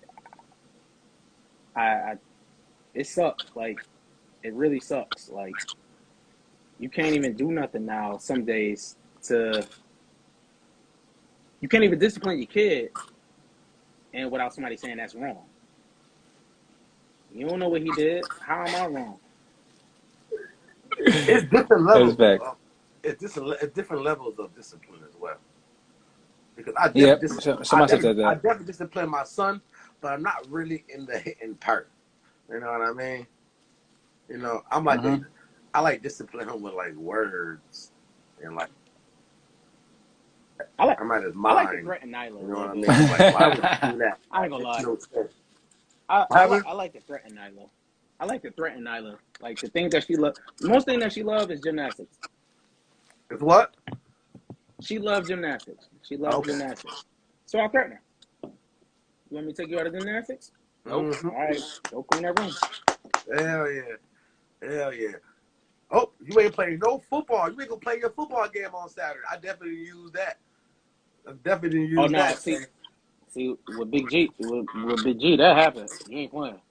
I it sucks. Like it really sucks. Like you can't even do nothing now. Some days you can't even discipline your kid, and without somebody saying that's wrong. You don't know what he did. How am I wrong? It's different That's levels. facts. It's different levels of discipline as well. Because I Yep. definitely, Somebody said I that. definitely discipline my son, but I'm not really in the hitting part. You know what I mean? You know, I like discipline him with like words and like I like I'm at his I like to mind. threaten Nyla You a know little what I bit. mean? I'm like, why would you do that? I ain't That gonna makes lie. no sense. I like to threaten Nyla. I like to threaten Nyla. Like the things that she love. Most thing that she loves is gymnastics. It's what? She loves gymnastics. She loves Okay. gymnastics. So I threaten her. You want me to take you out of gymnastics? Nope. Mm-hmm. All right. Go clean that room. Hell yeah. Hell yeah. Oh, you ain't playing no football. You ain't gonna play your football game on Saturday. I definitely use that. I definitely didn't Oh use no. that, See, man. see, with Big G, that happened. You ain't playing.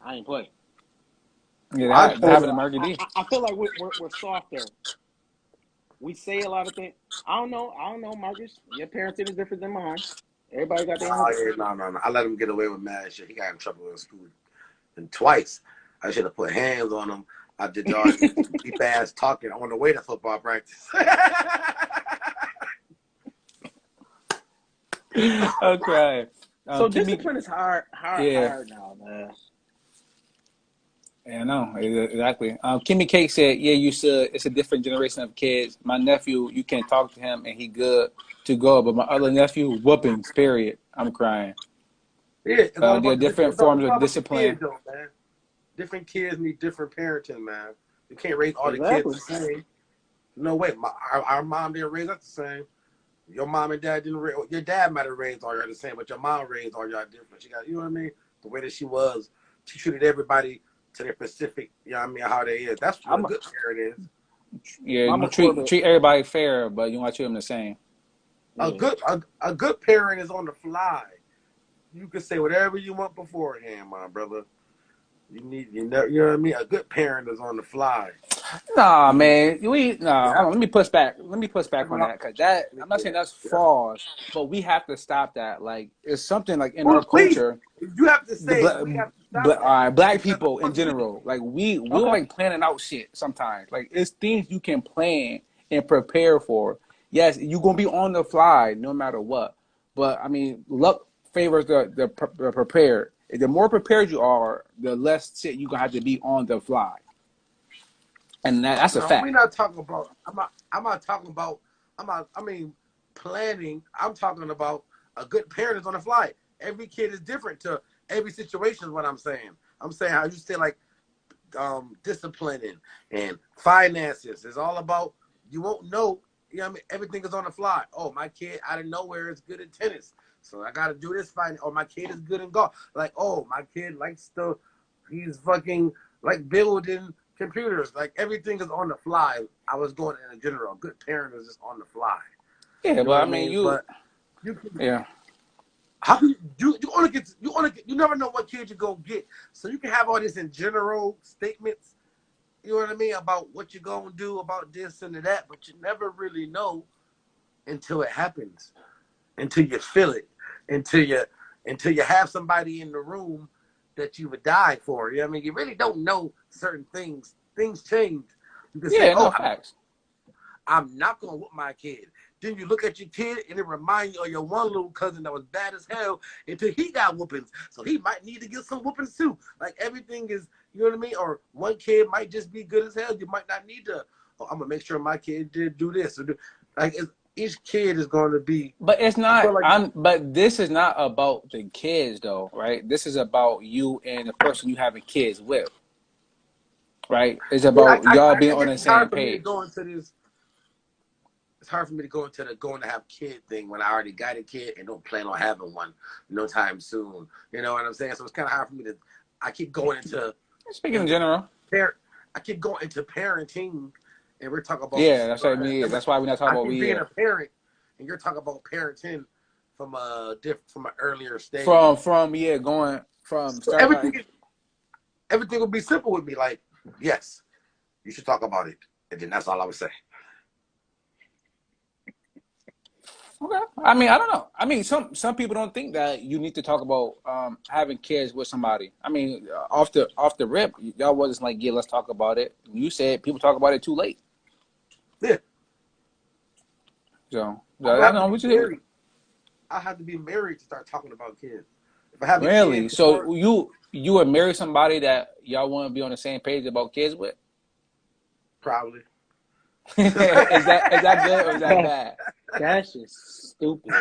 I ain't playing. I That told happened her, to Markey D. I feel like we're softer. We say a lot of things. I don't know. Marcus. Your parenting is different than mine. Everybody got their own. oh yeah, no. I let him get away with mad shit. He got in trouble in school, and twice I should have put hands on him. I did all this deep ass talking on the way to football practice. I'm crying. So Kimmy, discipline is hard yeah, now, man. yeah, I know exactly. Kimmy Cake said, "Yeah, you should. It's a different generation of kids. My nephew, you can talk to him and he good to go, but my other nephew, whoopings. Period. I'm crying. Yeah, it's all There are about different forms it's all of about the kids, discipline. though, man. Different kids need different parenting, man. You can't raise all the kids Exactly. the same. No way. Our mom didn't raise us the same. Your mom and dad didn't raise. Your dad might have raised all y'all the same, but your mom raised all y'all different. She got, you know what I mean? The way that she was, she treated everybody to their specific, you know what I mean, how they is. That's what a I'm good parent is. Yeah, I'm you a Corbett. treat everybody fair, but you want to treat them the same. Yeah. A good parent is on the fly. You can say whatever you want beforehand, my brother. You know what I mean. A good parent is on the fly. Nah, You, man. yeah. Hold on. Let me push back. Let me push back on that because that I'm not saying that's Yeah. false, but we have to stop that. Like it's something like in our Who's we? culture, You have to the say we have to stop all that right, black because people in who's we? general, like we don't Okay. like planning out shit sometimes. Like it's things you can plan and prepare for. Yes, you're gonna be on the fly no matter what. But I mean, luck favors the prepared. The more prepared you are, the less shit you gonna have to be on the fly, and that's a No, we're fact. not talking about. I'm not talking about. I mean, planning. I'm talking about a good parent is on the fly. Every kid is different to every situation. Is what I'm saying. I'm saying how you say like discipline and finances. It's all about you won't know. You know what I mean? Everything is on the fly. Oh, my kid out of nowhere is good at tennis, so I got to do this. Fine. Or my kid is good in golf. Like, oh, my kid likes to. He's fucking like building computers. Like everything is on the fly. I was going in general. A good parent is just on the fly. Yeah, You know but what I I mean, mean? you, But you can yeah, how can you only get you never know what kid you're gonna get. So you can have all this in general statements, you know what I mean, about what you're gonna do about this and that, but you never really know until it happens, until you feel it, until you have somebody in the room that you would die for. You know what I mean? You really don't know certain things. Things change. You can say, yeah, oh, no facts. I'm not gonna whoop my kid. Then you look at your kid and it reminds you of your one little cousin that was bad as hell until he got whoopings. So he might need to get some whoopings too. Like everything is, you know what I mean? Or one kid might just be good as hell. You might not need to. Oh, I'm gonna make sure my kid did do this or do like each kid is going to be. But it's I not. feel like But this is not about the kids, though, right? This is about you and the person you having kids with, right? It's about y'all being I on guess the it's hard same for me to page. go into this. It's hard for me to go into the going to have kid thing when I already got a kid and don't plan on having one no time soon. You know what I'm saying? So it's kind of hard for me to. I keep going Speaking in into general, parent. I keep going into parenting, and we're talking about. yeah, that's what I mean. That's why we're not talking I about keep we. being a parent, and you're talking about parenting from an earlier stage. From yeah, going from So starting like everything will be simple with me. Like, yes, you should talk about it, and then that's all I would say. okay. I mean, I don't know. I mean, some people don't think that you need to talk about having kids with somebody. I mean, off the rip, y'all wasn't like, yeah, let's talk about it. You said people talk about it too late. Yeah, So I would I don't have to know be what you married. I have to be married to start talking about kids. If I have a really. kid before, So you would marry somebody that y'all want to be on the same page about kids with? probably. Is that good or is that bad? That's just stupid.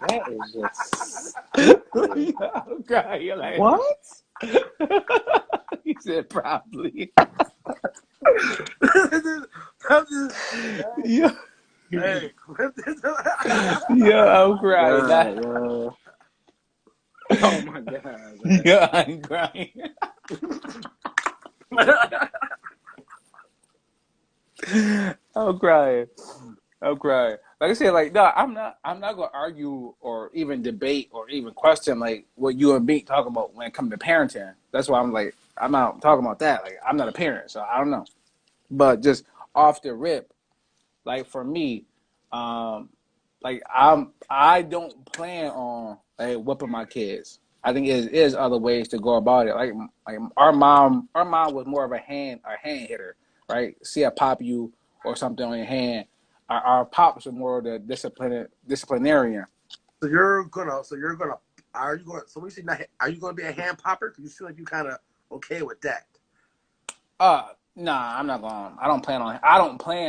That is just stupid. Okay, you're like What? he said probably. I'm just, Yeah, hey, yeah, I'm My crying. God, yo. Oh my God, man. Yeah, I'm crying. I'm crying. I'm crying. Like I said, like no, I'm not gonna argue or even debate or even question like what you and Bink talk about when it comes to parenting. That's why I'm like I'm not talking about that. Like I'm not a parent, so I don't know. But just off the rip, like for me, um, like I don't plan on like whipping my kids. I think it is other ways to go about it. Like our mom was more of a hand hitter, right? See a pop you or something on your hand. Our pops are more the disciplinarian. so you're gonna, are you going? So we see, are you going to be a hand popper? Because you seem like you kind of okay with that. Nah, I'm not going. I don't plan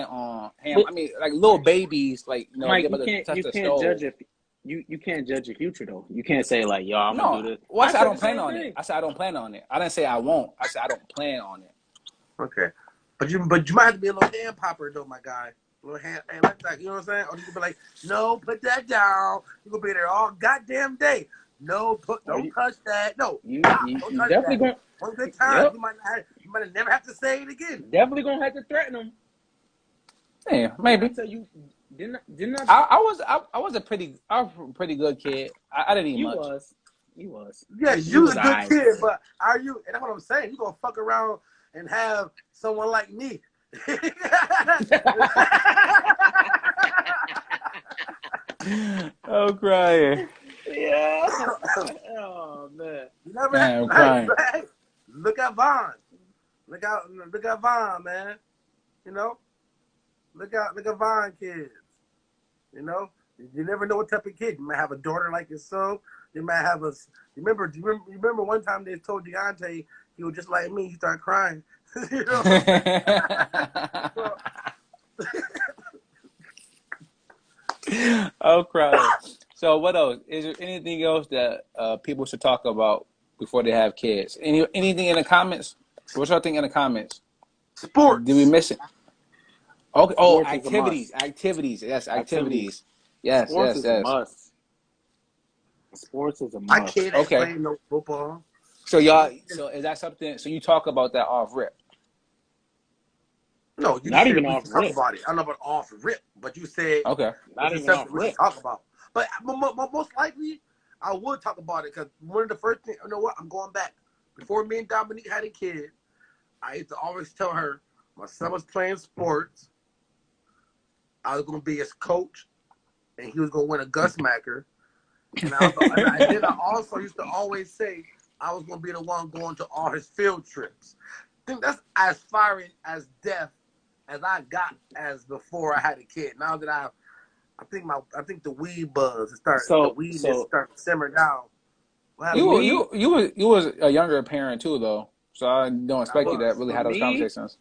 on him. But I mean, like little babies, like they Mike, about to touch you the can't stove. judge if you can't judge your future though. You can't say like, yo, I'm gonna No, do this. well, I I said I said the don't plan same on it. thing. I said I don't plan on it. I didn't say I won't. I said I don't plan on it. Okay, but you might have to be a little hand popper though, my guy. A little hand like that. You know what I'm saying? Or you could be like, no, put that down. You gonna be there all goddamn day. No, Or don't touch that. No, stop. Don't you touch definitely that. gonna One good time, yep you might never have to say it again. definitely gonna have to threaten them. Yeah, Didn't I maybe. tell you? Didn't I? I was a pretty good kid. I didn't eat You much. was. You was. Yeah, You you're was a good alright. kid, but are you? And that's what I'm saying. You gonna fuck around and have someone like me. I'm crying. Yeah. Oh man. You never. Man, I'm Hey, crying. hey, look at Vaughn. Look at Vaughn, man. You know, look at Vaughn kids. You know, you never know what type of kid. You might have a daughter like yourself. You might have a. You remember one time they told Deontay he was just like me. He started crying. You know what I'm saying? So, I'm crying. So what else? Is there anything else that people should talk about before they have kids? Anything in the comments? What's your thing in the comments? Did we sports. miss it? Okay. Oh, Sports is a activities. must. Activities. Yes, Activities. activities. Yes, Sports yes, is a yes. must. Sports is a My must. kid ain't Okay. playing no football. So y'all. So is that something? So you talk about that off rip? No, you Not said even we off should talk rip. about it. I don't know about off rip, but you said Okay. this Not is even off something we should rip. talk about. But most likely, I would talk about it because one of the first things, you know what? I'm going back. Before me and Dominique had a kid, I used to always tell her my son was playing sports. I was going to be his coach, and he was going to win a Gusmacker. And then I also used to always say I was going to be the one going to all his field trips. I think that's as far as deaf as I got as before I had a kid. Now that I think the weed buzz the So weedness so start to simmer down. What for happened? me, You was a younger parent too though, so I don't I expect you to was. really for have those me, conversations.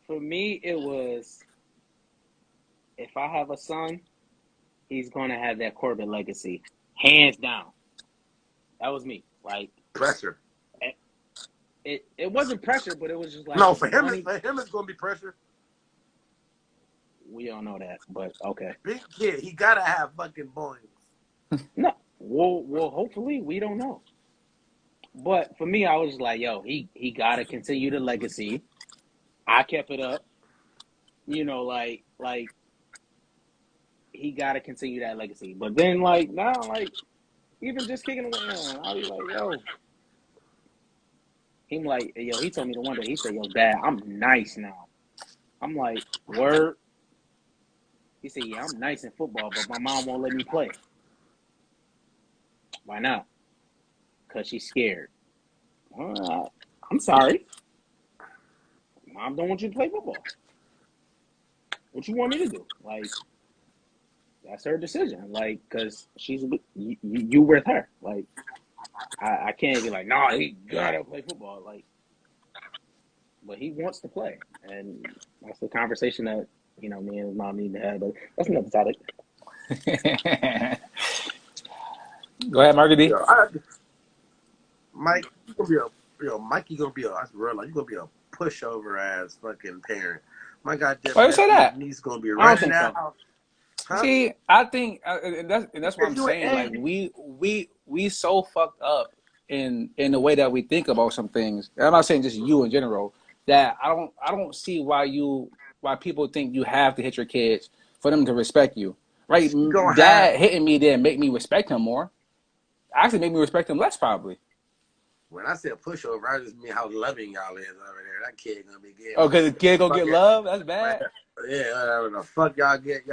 for me, it was if I have a son, he's gonna have that Corbin legacy, hands down. That was me. Like Pressure. it wasn't pressure, but it was just like No, the money. for him it's gonna be pressure. We all know that, but okay. Big kid, he gotta have fucking boys. No, well, hopefully we don't know. But for me, I was like, yo, he gotta continue the legacy. I kept it up, like he gotta continue that legacy. But then like now, like even just kicking away, I'll be like, yo, he told me the one day he said, yo, dad, I'm nice now. I'm like, word. He said, yeah, I'm nice in football, but my mom won't let me play. Why not? Because she's scared. I'm sorry. Mom don't want you to play football. What you want me to do? Like, that's her decision. Like, because you with her. Like, I can't be like, no, he gotta play football. Like, but he wants to play. And that's the conversation that, me and his mom need to have. But that's another topic. Go ahead, Markey D. Yo, Mike, you gonna be Mike, you gonna be I realize you gonna be a pushover ass fucking parent. My goddamn Why you say nephew that? and niece gonna be I don't running think so. out. Huh? See, I think and that's what I'm You saying. Like ain't we so fucked up in the way that we think about some things. And I'm not saying just you in general. That I don't see why people think you have to hit your kids for them to respect you. Right? she gonna have Dad hitting me didn't make me respect him more. Actually, made me respect him less probably. when I said pushover, I just mean how loving y'all is over there. That kid gonna be getting Oh, because the kid gonna get fucking love. That's bad. yeah, whatever the fuck y'all get.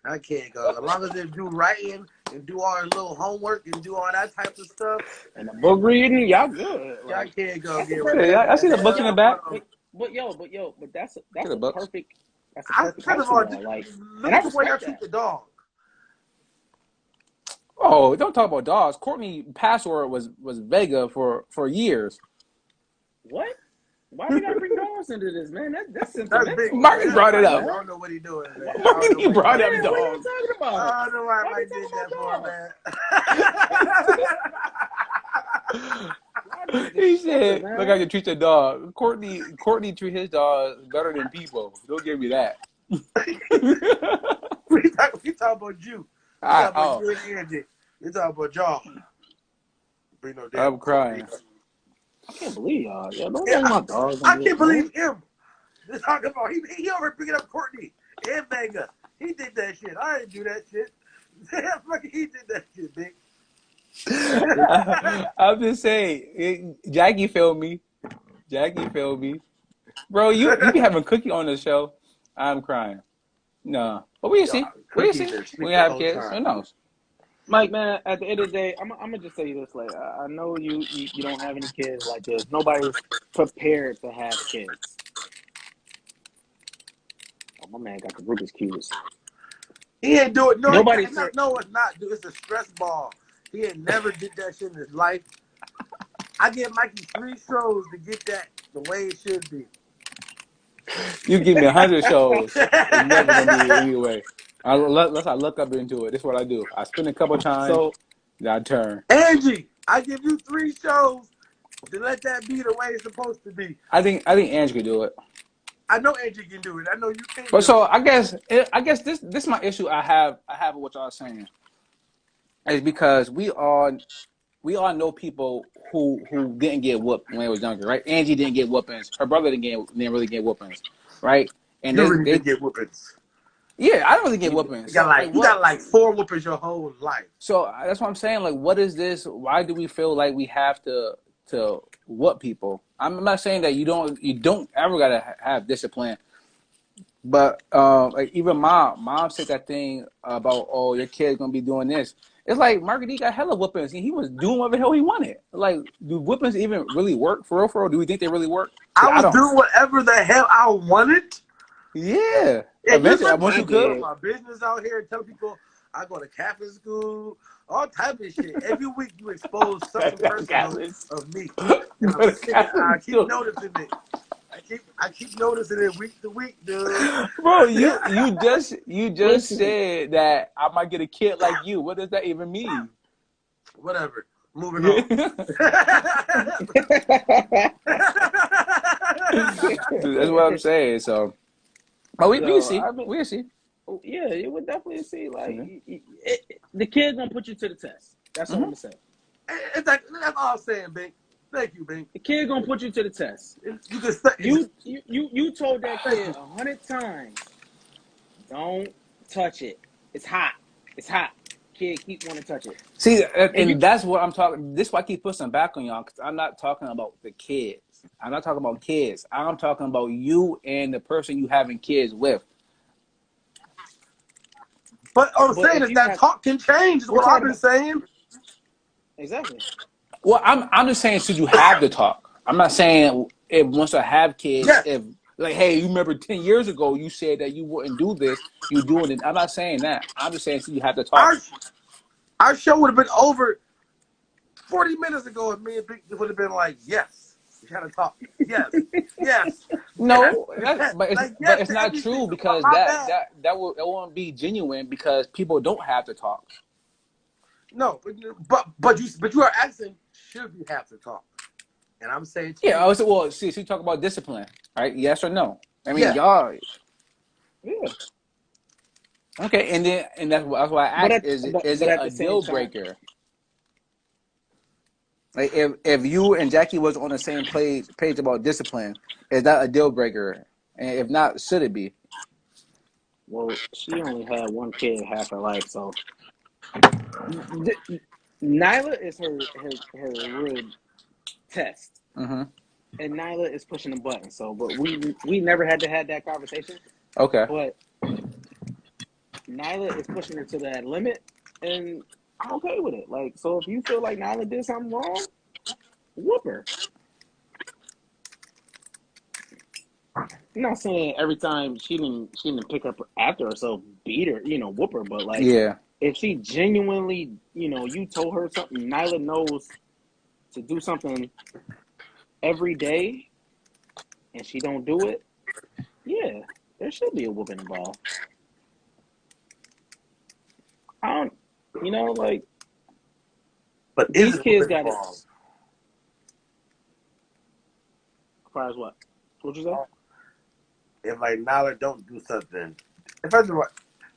That kid go as long as they do writing and do all their little homework and do all that type of stuff. And the book reading, y'all good. Y'all Like, can't go that's a get perfect. Yeah, I whatever see the the books But in the hell. back. but See that's the a books. perfect. That's a perfect First house of for all, y'all. Like, look and I at the way y'all respect treat that. the dog. Oh, don't talk about dogs. Courtney password was Vega for years. What? Why we gotta bring dogs into this, man? That's That's big. sentimental. Marky Like, brought come it on, I up. man. don't know what he doing, man. What? I don't know Marky what he brought doing. up Yeah, what are y'all dogs. talking about? I don't know why Why we Mike did talking that for, about man. dogs? Y'all niggas He is tripping, said, "Look how you man. treat your dog." Courtney treat his dog better than people. Don't give me that. We talking about you. We I talking about oh, you and Andy. We talking about y'all. Bring no damn I'm Courtney. crying. I can't believe y'all. Don't Yeah, bring my dogs I into can't this, man. believe him. They're talking about he over bringing up Courtney. Headbanger. He did that shit. I didn't do that shit. He did that shit, Bink. I'm just saying, Jackie failed me. Jackie failed me. Bro, you be having Cookie on the show. I'm crying. No. But we'll Yo, see. We'll Cookie see. been asleep We the have whole kids. Who time. knows? Mike, man, at the end of the day, I'm gonna just tell you this. Like, I know you don't have any kids like this. Nobody's prepared to have kids. Oh, my man got the Rubik's cubes. He ain't do it. No, Nobody's it's not. Dude, it's a stress ball. He ain't never did that shit in his life. I give Mikey 3 shows to get that the way it should be. You give me 100 shows. It's never going to be any way. Unless I look up into it. This is what I do. I spin a couple times, So then I turn. Angie, I give you 3 shows to let that be the way it's supposed to be. I think Angie could do it. I know Angie can do it. I know you can But do so it. I guess this is my issue I have with what y'all saying. Is because we all know people who didn't get whooped when they was younger, right? Angie didn't get whoopings. Her brother didn't really get whoopings, right? And You really did get whoopings. yeah, I don't really get you, whoopings. You So like got what? like 4 whoopings your whole life. So that's what I'm saying. Like, what is this? Why do we feel like we have to whoop people? I'm not saying that you don't ever gotta have discipline, but like even mom said that thing about, oh, your kid's gonna be doing this. It's like Markey D got hella whoopings and he was doing whatever the hell he wanted. Like, do whoopings even really work for real? For real? Do we think they really work? I I was don't. doing whatever the hell I wanted. Yeah. And just Eventually, like once I you be could. putting my business out here and tell people I go to Catholic school, all type of shit. Every week you expose something personal of me, and I'm sick. I keep noticing it. I keep noticing it week to week, dude. Bro, you just listen. said that I might get a kid like you. What does that even mean? Whatever. Moving on. That's what I'm saying. So, but we So see. I mean, We'll see. yeah, you would definitely see like Mm-hmm. the kid's gonna put you to the test. That's all I'm Mm-hmm. gonna say. It's like, that's all I'm saying, Bink. Thank you, Bink. The kid gonna put you to the test. You can say You told that kid 100 times, don't touch it. It's hot. It's hot. Kid keep wanting to touch it. See, And and you that's what I'm talking. This is why I keep pushing back on y'all, because I'm not talking about the kids. I'm not talking about kids. I'm talking about you and the person you having kids with. But I'm but saying if is you that have talk can change. Is we're what I've talking been about saying. exactly. Well, I'm just saying, should you have the talk? I'm not saying if once I have kids, Yes, if like, hey, you remember 10 years ago you said that you wouldn't do this, you doing it. I'm not saying that. I'm just saying, should you have the talk? our show would have been over 40 minutes ago if me and Bink would have been like, yes, we had to talk. Yes, yes, yes, No, but like yes it's to not everything. true, because My bad. that won't be genuine, because people don't have to talk. No, but you are asking, should we have to talk? And I'm saying to Yeah, you, I was well. See, so you talk about discipline, right? Yes or no? I mean, yes. y'all. Yeah. Okay, and that's why I But asked: at is but it at a the same deal time, breaker? Like, if you and Jackie was on the same page about discipline, is that a deal breaker? And if not, should it be? well, she only had one kid half her life, so Nyla is her real test, Mm-hmm. and Nyla is pushing the button. So, but we never had to have that conversation. Okay. But Nyla is pushing her to that limit, and I'm okay with it. Like, so if you feel like Nyla did something wrong, whoop her. I'm not saying every time she didn't pick up after herself, beat her, whoop her, but like Yeah. if she genuinely, you told her something, Nyla knows to do something every day, and she don't do it, yeah, there should be a whooping involved. I don't, like But is these it kids within got it. balls? As far as what? What you say? If like Nala don't do something, first of all,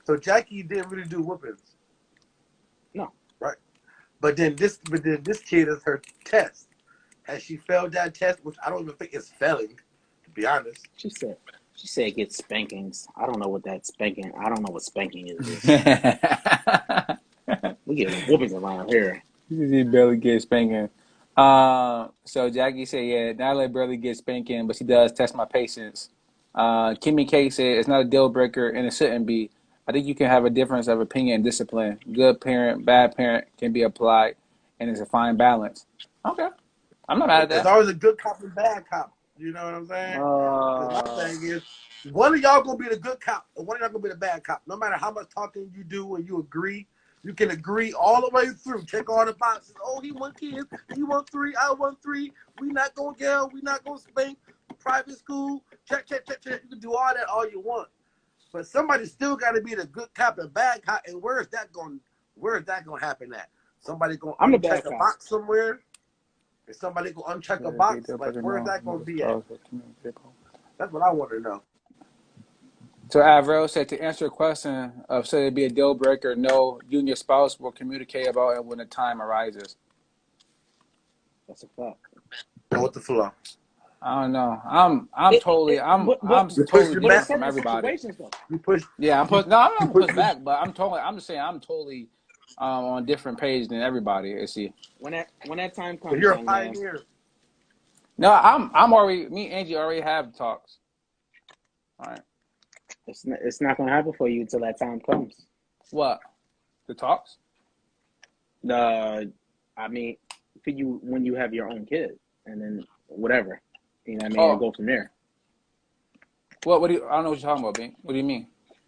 so Jackie didn't really do whoopings, No, right? But then this kid is her test. Has she failed that test? Which I don't even think is failing, to be honest. she said. She said get spankings. I don't know what that spanking. I don't know what spanking is. We get whoopings around here. He barely gets spanking. So Jackie said, yeah, Natalie barely gets spanking, but she does test my patience. Kimmy K said it's not a deal breaker and it shouldn't be. I think you can have a difference of opinion and discipline. Good parent, bad parent can be applied, and it's a fine balance. Okay, I'm not mad at It's that. always a good cop and bad cop. You know what I'm saying? Because my thing is, one of y'all gonna be the good cop, and one of y'all gonna be the bad cop. No matter how much talking you do and you agree, you can agree all the way through. Check all the boxes. Oh, he want kids. He want 3. I want 3. We not gonna yell. We not gonna spank. Private school. Check, check, check, check. You can do all that all you want, but somebody still got to be the good cop and bad cop. And where is that going? Where is that gonna happen at? Somebody gonna I'm the bad uncheck a cop. box somewhere? If somebody go uncheck a box, like where's that gonna be at? That's what I want to know. So Avril said to answer a question of should it be a deal breaker, no, you and your spouse will communicate about it when the time arises. That's a fact. Go with the flow. I don't know. I'm totally different from everybody. You push. Yeah, I'm not push back, but I'm just saying I'm totally on a different page than everybody. You see. When that time comes, You're a pioneer. Man. No, I'm already. Me and Angie already have talks. All right. It's not gonna happen for you until that time comes. What? The talks? I mean, for you when you have your own kid, and then whatever, you know what I mean, and go from there. What do you? I don't know what you're talking about, Bink. What do you mean?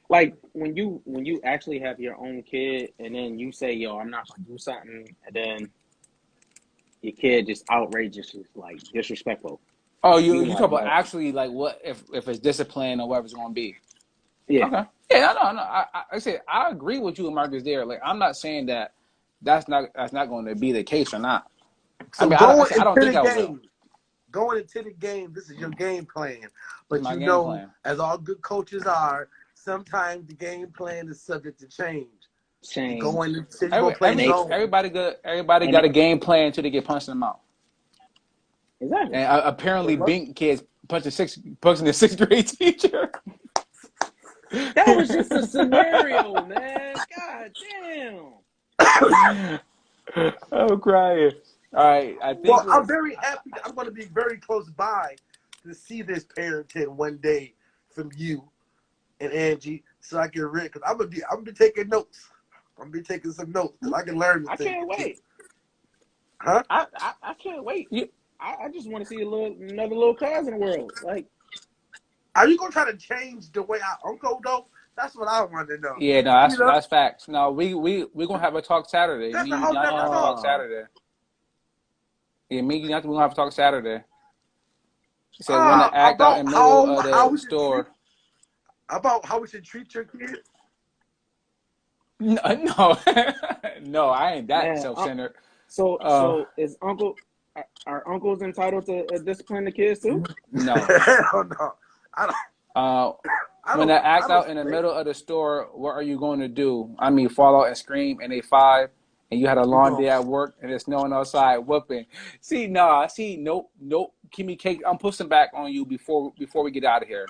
Like when you actually have your own kid, and then you say, "Yo, I'm not gonna do something," and then your kid just outrageous, like disrespectful. Oh, you talk about actually like what if it's discipline or whatever it's gonna be? Yeah. Okay. Yeah, no. I said I agree with you and Marcus there. Like I'm not saying that's not going to be the case or not. So I mean, I don't think I will. Going into the game, this is your game plan. But you know, plan. As all good coaches are, sometimes the game plan is subject to change. Everybody got a game plan until they get punched in the mouth. Exactly. And apparently, Bink kids punching the 6th grade teacher. That was just a scenario, man. God damn. I'm crying. All right, I think. Well, I'm very happy. I'm going to be very close by to see this parenting one day from you and Angie, so I can read. Because I'm gonna be taking notes. I'm gonna be taking some notes because I can learn. I can't wait. Huh? I can't wait. I just want to see another little cuz in the world. Like, are you gonna try to change the way our uncle though? That's what I want to know. Yeah, no, that's facts. No, we gonna have a talk Saturday. That's the whole talk Saturday. Yeah, me and you gonna have a talk Saturday. He said when to act out in the middle of the store. About how we should treat your kids? No, no, I ain't that self-centered. So is are uncles entitled to discipline the kids too? No. Hell no. I don't. When they act out in the middle of the store, what are you going to do? I mean, fall out and scream, and they 5, and you had a long day at work, and it's snowing outside, whooping. Nope. Kimmy Cake, I'm pushing back on you before we get out of here.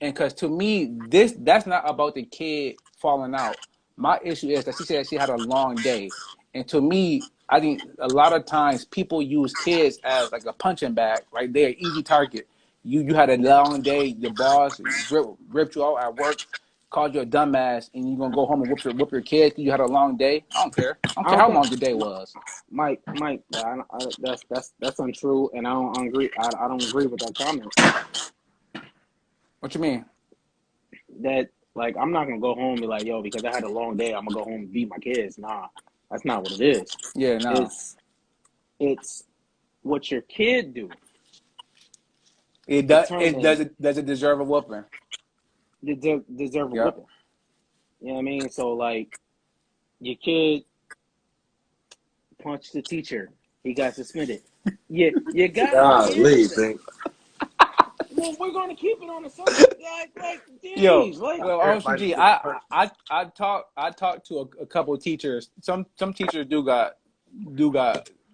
And because to me, that's not about the kid falling out. My issue is that she said she had a long day. And to me, I think a lot of times people use kids as like a punching bag, right? They're an easy target. You had a long day, your boss ripped you out at work, called you a dumbass, and you're going to go home and whoop your kids because you had a long day? I don't care. I don't care how long the day was. Mike, that's untrue, and I don't agree. I don't agree with that comment. What you mean? That, like, I'm not going to go home and be like, yo, because I had a long day, I'm going to go home and beat my kids. Nah, that's not what it is. Yeah, nah. It's what your kid do. Does it deserve a whooping? Deserve a whooping. You know what I mean? So, like, your kid punched the teacher. He got suspended. You got Bink. Well, we're going to keep it on the subject. Like, geez, I talked to a couple of teachers. Some teachers do got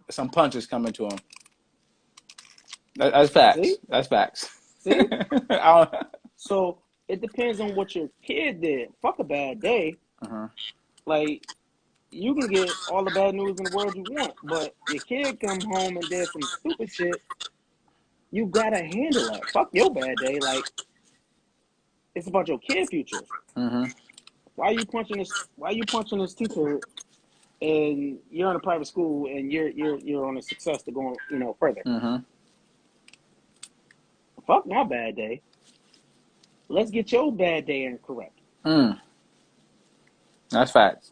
some punches coming to them. That's facts. See? That's facts. See? So it depends on what your kid did. Fuck a bad day. Uh-huh. Like, you can get all the bad news in the world you want, but your kid come home and did some stupid shit. You gotta handle that. Fuck your bad day. Like, it's about your kid future. Mm-hmm. Why are you punching this? Why are you punching this teacher? And you're in a private school, and you're on a success to go, further. Mm-hmm. Fuck my bad day. Let's get your bad day incorrect. That's facts.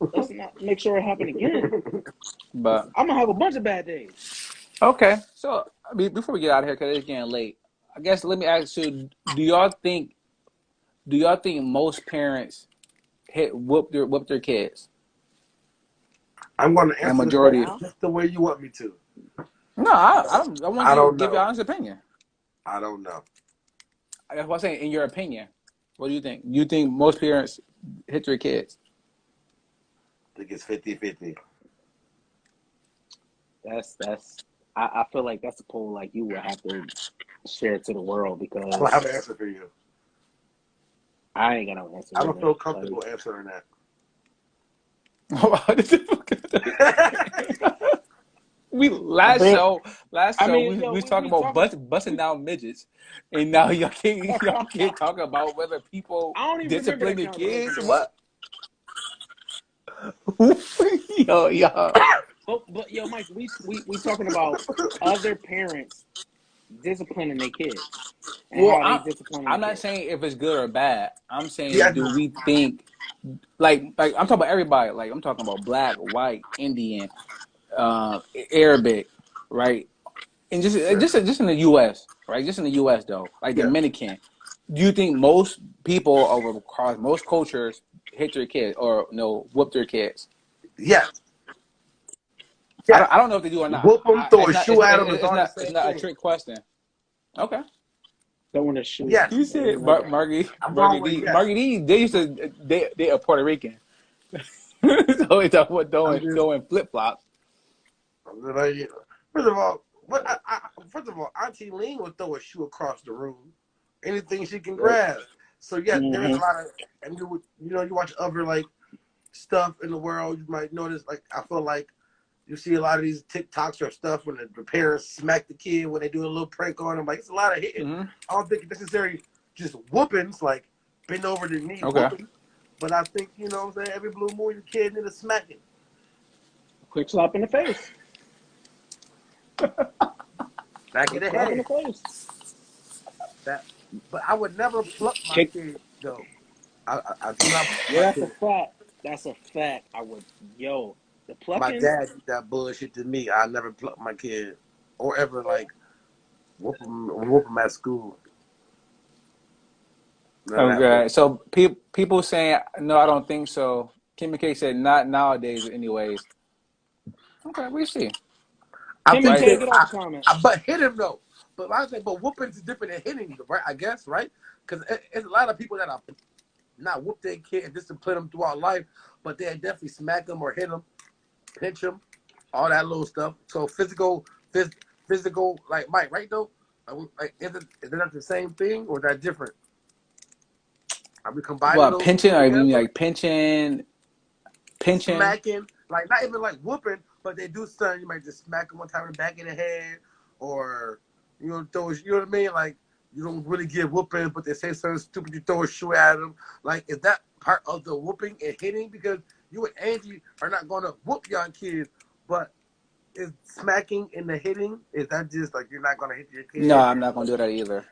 Let's not make sure it happen again. But I'm gonna have a bunch of bad days. okay, so before we get out of here, because it's getting late, I guess let me ask you: Do y'all think most parents whoop their kids? I'm going to The answer majority. this just the way you want me to. No, I don't. I want I you to don't give know. your honest opinion. I don't know. That's what I'm saying. In your opinion, what do you think? You think most parents hit their kids? I think it's 50-50. I feel like that's a poll like you would have to share it to the world, because I don't have an answer for you. I ain't got no answer. I don't either. feel comfortable answering that. Last show we we talking about busting down midgets, and now y'all can't talk about whether people I don't even remember discipline that their kids. conversation. What? yo. But yo, Mike, we talking about other parents disciplining their kids and Well, how they disciplining I'm their not kids. saying if it's good or bad. I'm saying, Yeah. do we think like I'm talking about everybody? Like I'm talking about black, white, Indian, Arabic, right? And just in the U.S., right? Just in the U.S. though, like Yeah. Dominican. Do you think most people across most cultures hit their kids or whoop their kids? Yeah. Yeah. I don't know if they do or not. Whoop them, throw a shoe at them is all the It's same not a thing. trick question. Okay. Throwing a shoe. Yes. You said Markey I'm going with D. yes. Markey D. They are Puerto Rican, so they talk about throwing flip flops. First of all, Auntie Lean would throw a shoe across the room, anything she can grab. So yeah, there is a lot of, and you watch other like stuff in the world. You might notice, like, I feel like you see a lot of these TikToks or stuff when the parents smack the kid when they do a little prank on him. Like, it's a lot of hitting. Mm-hmm. I don't think it's necessarily just whoopings, like bend over the knee whooping. But I think, what I'm saying, every blue moon your kid need a smacking. Quick slap in the face. Back in the head. In the face. But I would never pluck my kid though. I do not. Yeah, that's a fact. That's a fact. I would, the plucking. My dad did that bullshit to me. I never pluck my kid or ever like whoop him at school. Okay, so people saying no, I don't think so. Kim McKay said not nowadays, anyways. Okay, we see. I think get off the comment. But hit him though. But I think, but whooping is different than hitting, right? I guess, right? Because it's a lot of people that are not whoop their kid and discipline them throughout life, but they definitely smack them or hit them, pinch them, all that little stuff. So physical, like Mike, right though? Like, is it not the same thing or is that different? Are we combining Well, those pinching, or you mean together? like pinching, Smacking, like not even like whooping, but they do something. You might just smack them one time in the back of the head, or throw. You know what I mean? Like, you don't really get whooping, but they say something stupid. You throw a shoe at them. Like, is that part of the whooping and hitting? Because you and Angie are not going to whoop young kids, but is smacking and the hitting, is that just like you're not going to hit your kid? No, I'm not going to do that either.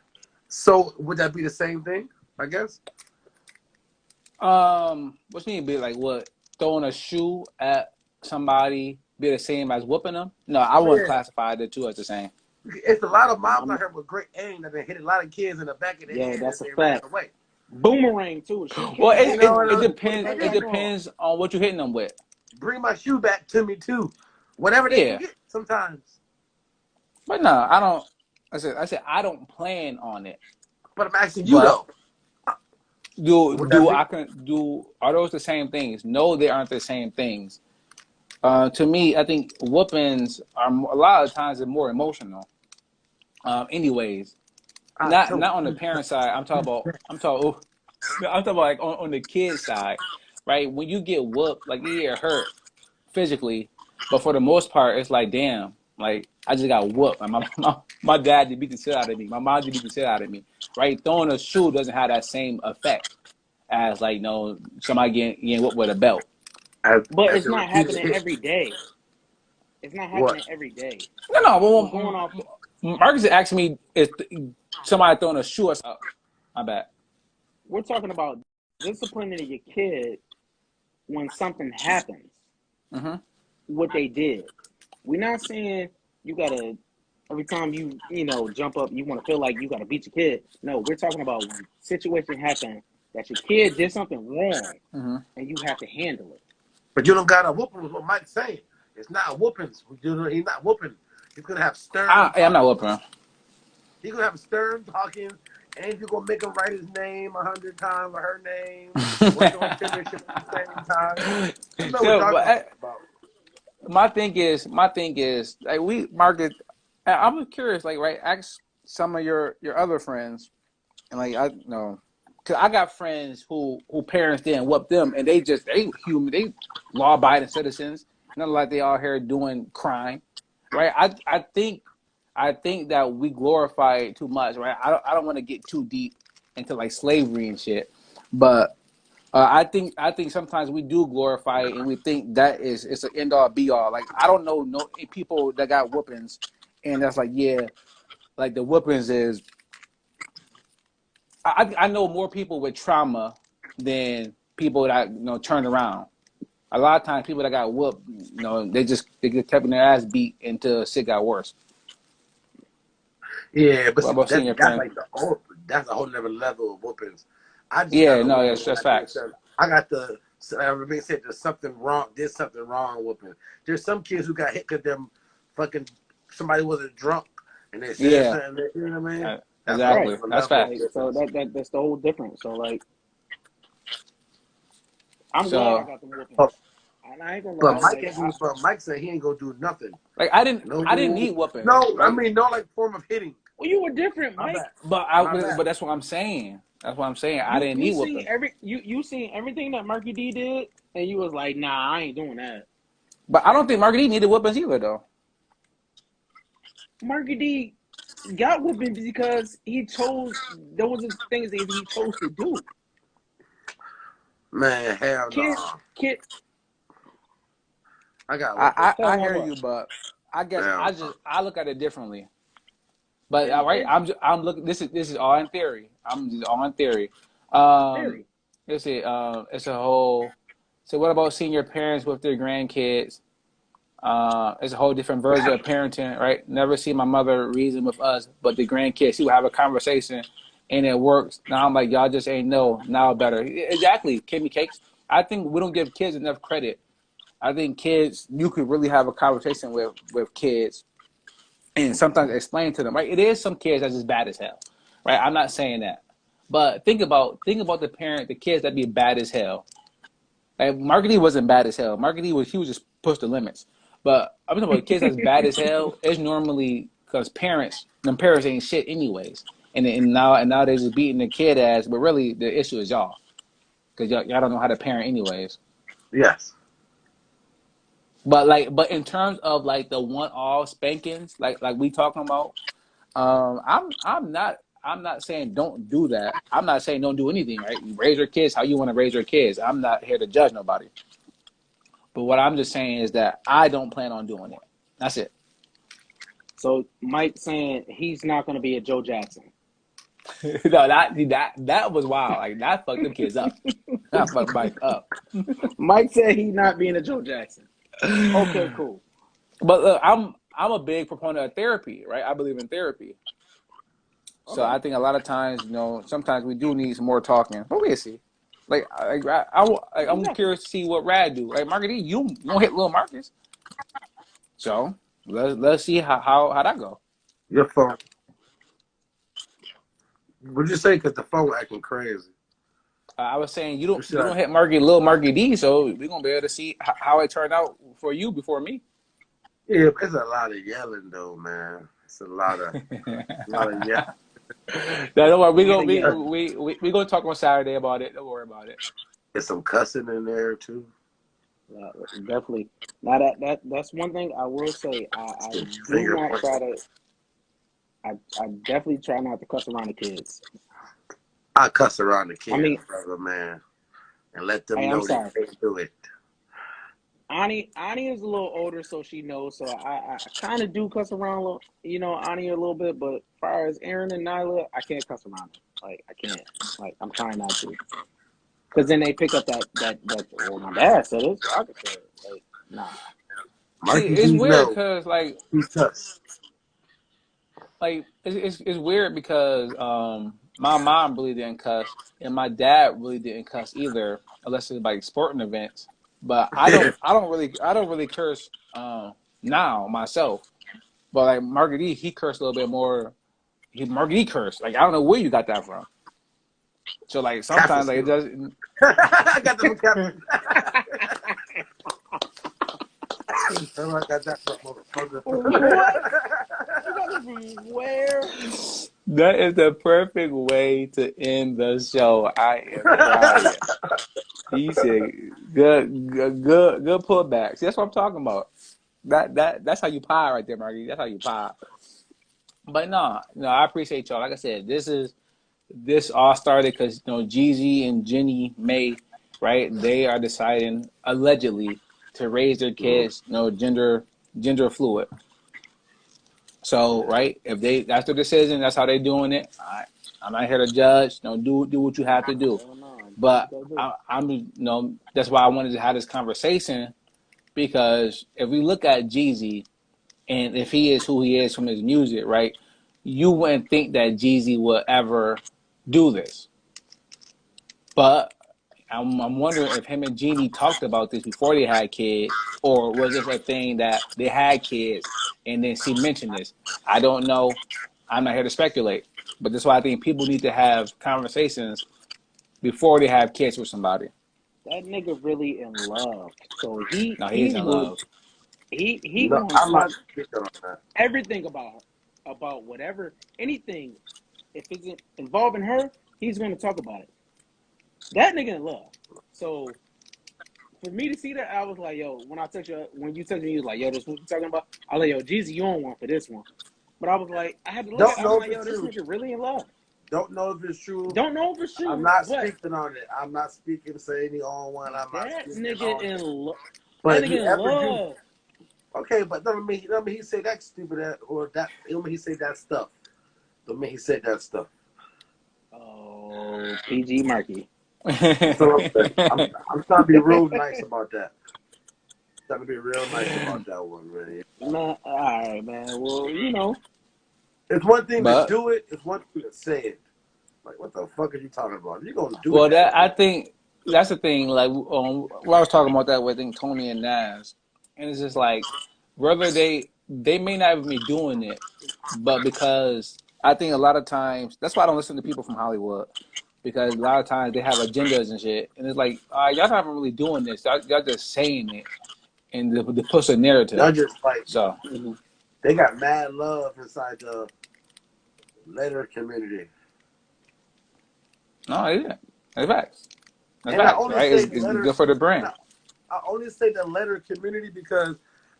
So would that be the same thing? I guess. What you mean? Be like what? Throwing a shoe at somebody be the same as whooping them? No, I wouldn't classify the two as the same. It's a lot of moms out here with great aim that they hit a lot of kids in the back of the head. That's a they fact. ran away. Boomerang too. Well, it depends. It depends on what you're hitting them with. Bring my shoe back to me too. Whatever they can get sometimes. But no, I don't. I said I don't plan on it. But I'm asking you though. Are those the same things? No, they aren't the same things. To me, I think whoopings are a lot of times they're more emotional. Anyways, I not told on the you. parent side. I'm talking about like on the kid side, right? When you get whooped, like you get hurt physically, but for the most part, it's like damn, like I just got whooped. Like my dad did beat the shit out of me. My mom did beat the shit out of me. Right? Throwing a shoe doesn't have that same effect as like somebody getting whooped with a belt. But As it's a not repeated happening hit. every day. It's not What? happening every day. No, no. We're going off. Marcus asked me if somebody throwing a shoe. Oh, my bad. We're talking about disciplining your kid when something happens. Mm-hmm. What they did. We're not saying you gotta every time you jump up, you want to feel like you gotta beat your kid. No, we're talking about when situation happen that your kid did something wrong Mm-hmm. and you have to handle it. But you don't got a whooping. Was what Mike's saying. It's not whoopings. He's not whooping. He's gonna have stern I'm not talking. whooping him. He's gonna have stern talking, and you're gonna make him write his name 100 times or her name. Work on penmanship at the same time. You know what So, y'all but talking about? my thing is, like we market. I'm curious, like right, ask some of your other friends, and like I know, cause I got friends who parents didn't whoop them, and they human, they law abiding citizens, not like they all here doing crime, right? I think that we glorify it too much, right? I don't want to get too deep into like slavery and shit, but I think sometimes we do glorify it and we think that it's an end all be all. Like I don't know no people that got whoopings, and that's like yeah, like the whoopings is. I know more people with trauma than people that turned around. A lot of times, people that got whooped, they get kept in their ass beat until shit got worse. Yeah, but What see, about seeing your that's parents? like that's a whole other level of whoopings. I just got Yeah, a no, whooping that's when that's facts. I got the. Everybody said there's something wrong. Did something wrong whooping. There's some kids who got hit because them fucking somebody wasn't drunk and they said Yeah, something. You know what I mean? That's a whole Right. exactly. other That's level of Like facts. so whoopings. that's the whole difference. So like I'm glad I So, got them But, whoopings. And I ain't gonna but lie, Mike like ain't do. But Mike said he ain't gonna do nothing. like, I didn't No, need whoopings, no. I right? mean, no like form of hitting. well you were different, My Mike. bad. But My bad. but that's what I'm saying. That's what I'm saying. I You didn't you need seen whoopings. you seen everything that Markey D did and you was like, nah, I ain't doing that. But I don't think Marky D needed whoopings either, though. Markey D got whooping because he chose those are things that he chose to do. Man, hell Kid no. kid I got I, whoopings. I, tell I him hear what. you, but I guess Hell I look at it differently. But Yeah, right, it's I'm looking. This is all in theory. I'm just all in theory. theory. Let's see. It's a whole. So what about seeing your parents with their grandkids? It's a whole different version of parenting, right? Never see my mother reason with us, but the grandkids, she would have a conversation, and it works. Now I'm like, y'all just ain't know. Now better. Exactly, Kimmy Cakes. I think we don't give kids enough credit. I think kids, you could really have a conversation with kids and sometimes explain to them, right? It is some kids that's just bad as hell, right? I'm not saying that, but think about the kids that be bad as hell. Like Markey D wasn't bad as hell. Markey D was he was just push the limits. But I'm talking about kids that's bad as hell. It's normally because them parents ain't shit anyways, and now they're just beating the kid ass. But really, the issue is y'all because y'all don't know how to parent anyways. yes. But in terms of like the one all spankings, like we talking about, I'm not saying don't do that. I'm not saying don't do anything, right? You raise your kids how you want to raise your kids. I'm not here to judge nobody. But what I'm just saying is that I don't plan on doing it. That's it. So Mike saying he's not gonna be a Joe Jackson. No, that was wild. Like that fucked them kids up. That fucked Mike up. Mike said he's not being a Joe Jackson. Okay, cool. But look, I'm a big proponent of therapy, right? I believe in therapy. So Okay. I think a lot of times, sometimes we do need some more talking. But we'll see. I'm Exactly. curious to see what Rad do. Like Marcus, you won't hit little Marcus. So let's see how that go. Your phone. What'd you say? Because the phone acting crazy. I was saying You you said, don't hit little Marky D, so we're gonna be able to see how it turned out for you before me. yeah, but it's a lot of yelling though, man. It's a lot of yelling. No, don't worry. Yeah, yeah. We gonna talk on Saturday about it. Don't worry about it. There's some cussing in there too. Yeah, definitely. Now that's one thing I will say. I Some do finger not pointing. try to. I definitely try not to cuss around the kids. I cuss around the I kids, mean, brother, man, and let them hey, I'm know they sorry. can't do it. Ani is a little older, so she knows. So I kind of do cuss around, Ani a little bit. But as far as Aaron and Nyla, I can't cuss around them. Like I can't. Like I'm trying not to, because then they pick up that. Well, my dad said it, so I could say it. Like nah. See, Markey it's D, weird no, because he cuss. it's weird because my mom really didn't cuss and my dad really didn't cuss either, unless it's like sporting events. But I don't really curse now myself. But like Markey D, he cursed a little bit more. Markey D cursed. Like I don't know where you got that from. So like Captain sometimes like it Stu. does. I got that from Captain. I got that from motherfucker. What? You got it from where? That is the perfect way to end the show. I am crying. He said, good pullbacks. That's what I'm talking about. That's how you pie right there, Marky. That's how you pie. But no, I appreciate y'all. Like I said, this all started because Jeezy and Jenny May, right? They are deciding allegedly to raise their kids, gender fluid. So, right, if that's their decision, that's how they're doing it. I'm not here to judge. Do what you have to do. Hell no. Do what But you gotta that's why I wanted to have this conversation because if we look at Jeezy and if he is who he is from his music, right, you wouldn't think that Jeezy would ever do this. But I'm wondering if him and Jeannie talked about this before they had kids, or was this a thing that they had kids and then she mentioned this? I don't know. I'm not here to speculate, but that's why I think people need to have conversations before they have kids with somebody. That nigga really in love. So Now he's he in would love. he No, gonna I'm not talk speaking on that. everything about whatever anything if it's involving her, he's gonna talk about it. That nigga in love. So for me to see that, I was like, yo, when you text me, you was like, yo, this what you talking about? I was like, yo, Jeezy, you on one for this one. But I was like, I had to look at Don't it. I'm know like, if yo, it's this true. nigga really in love. Don't know if it's true. Don't know for I'm sure, not but speaking on it. I'm not speaking saying he on one. I'm not that speaking nigga on in it. love. But That if you nigga in ever do, love. okay, but don't mean he say that stupid or that. Don't mean he say that stuff. Don't mean he said that stuff. Oh, PG Markey. That's all I'm saying. I'm trying to be real nice about that. Trying to be real nice about that one, man. Man, all right, man. Well, It's one thing to But do it. It's one thing to say it. Like, what the fuck are you talking about? If you're gonna do it, well, that that I shit. think that's the thing. Like when I was talking about that with I think Tony and Nas, and it's just like whether they may not even be doing it, but because I think a lot of times that's why I don't listen to people from Hollywood because a lot of times they have agendas and shit, and it's like y'all not even really doing this. Y'all just saying it and to push a Y'all narrative. just like So they got mad love inside the letter community. no, yeah, that's facts. That's And I facts, only right? say It's letter, good for the and brand. I only say the letter community because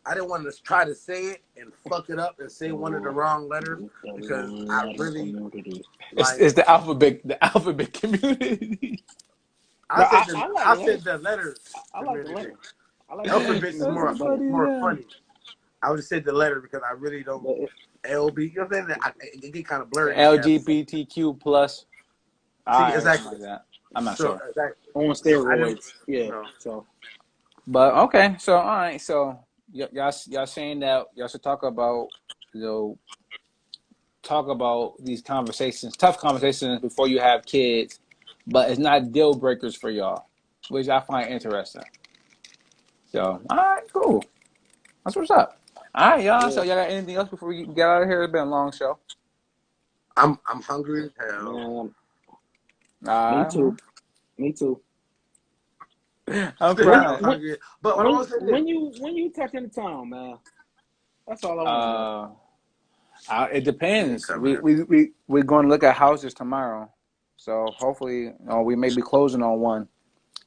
I didn't want to try to say it and fuck it up and say one of the wrong letters the because I letter really community. like. It's the alphabet community. No, I like I said letter. the letter I like the community. letter. I like the letter Alphabet is That's community so more better. funny, more man. funny. I would have said the letter because I really don't But LB. You know what I'm saying? It get kind of blurry when you have to say. LGBTQ plus See I or something exactly. like that. I'm not So sure. exactly. on So I didn't. steroids, You yeah. know. So But okay, so all right, so y'all saying that y'all should you know talk about these conversations, tough conversations before you have kids, but it's not deal breakers for y'all, which I find interesting. So all right, cool. That's what's up. All right, y'all. So yeah, y'all got anything else before we get out of here? It's been a long show. I'm hungry as hell. man. Me All too. Me too. right, I'm When I'm crying. when hungry. But what I'm when gonna say this. when you tuck into town, man. That's all I want to know. Uh, It You ain't depends. coming in. We're going to look at houses tomorrow, so hopefully, we may be closing on one.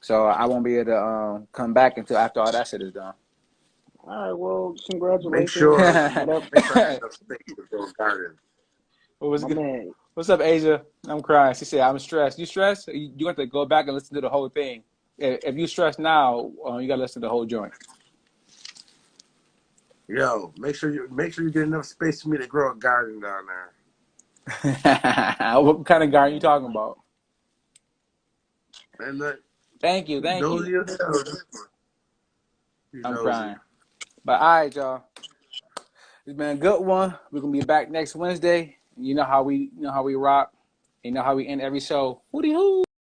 So I won't be able to come back until after all that shit is done. All right, well, Make congratulations. sure Whatever. make sure I have enough space to go garden. What was My good? man, What's up, Asia? I'm crying. She said, I'm stressed. You stressed? You have to go back and listen to the whole thing. If you stressed now, you got to listen to the whole joint. Yo, make sure you get enough space for me to grow a garden down there. What kind of garden you talking about? And Thank you, you thank you. nosy as hell. You I'm nosy. crying. But all right, y'all. It's been a good one. We're gonna be back next Wednesday. You know how we rock. You know how we end every show. Hootie hoo.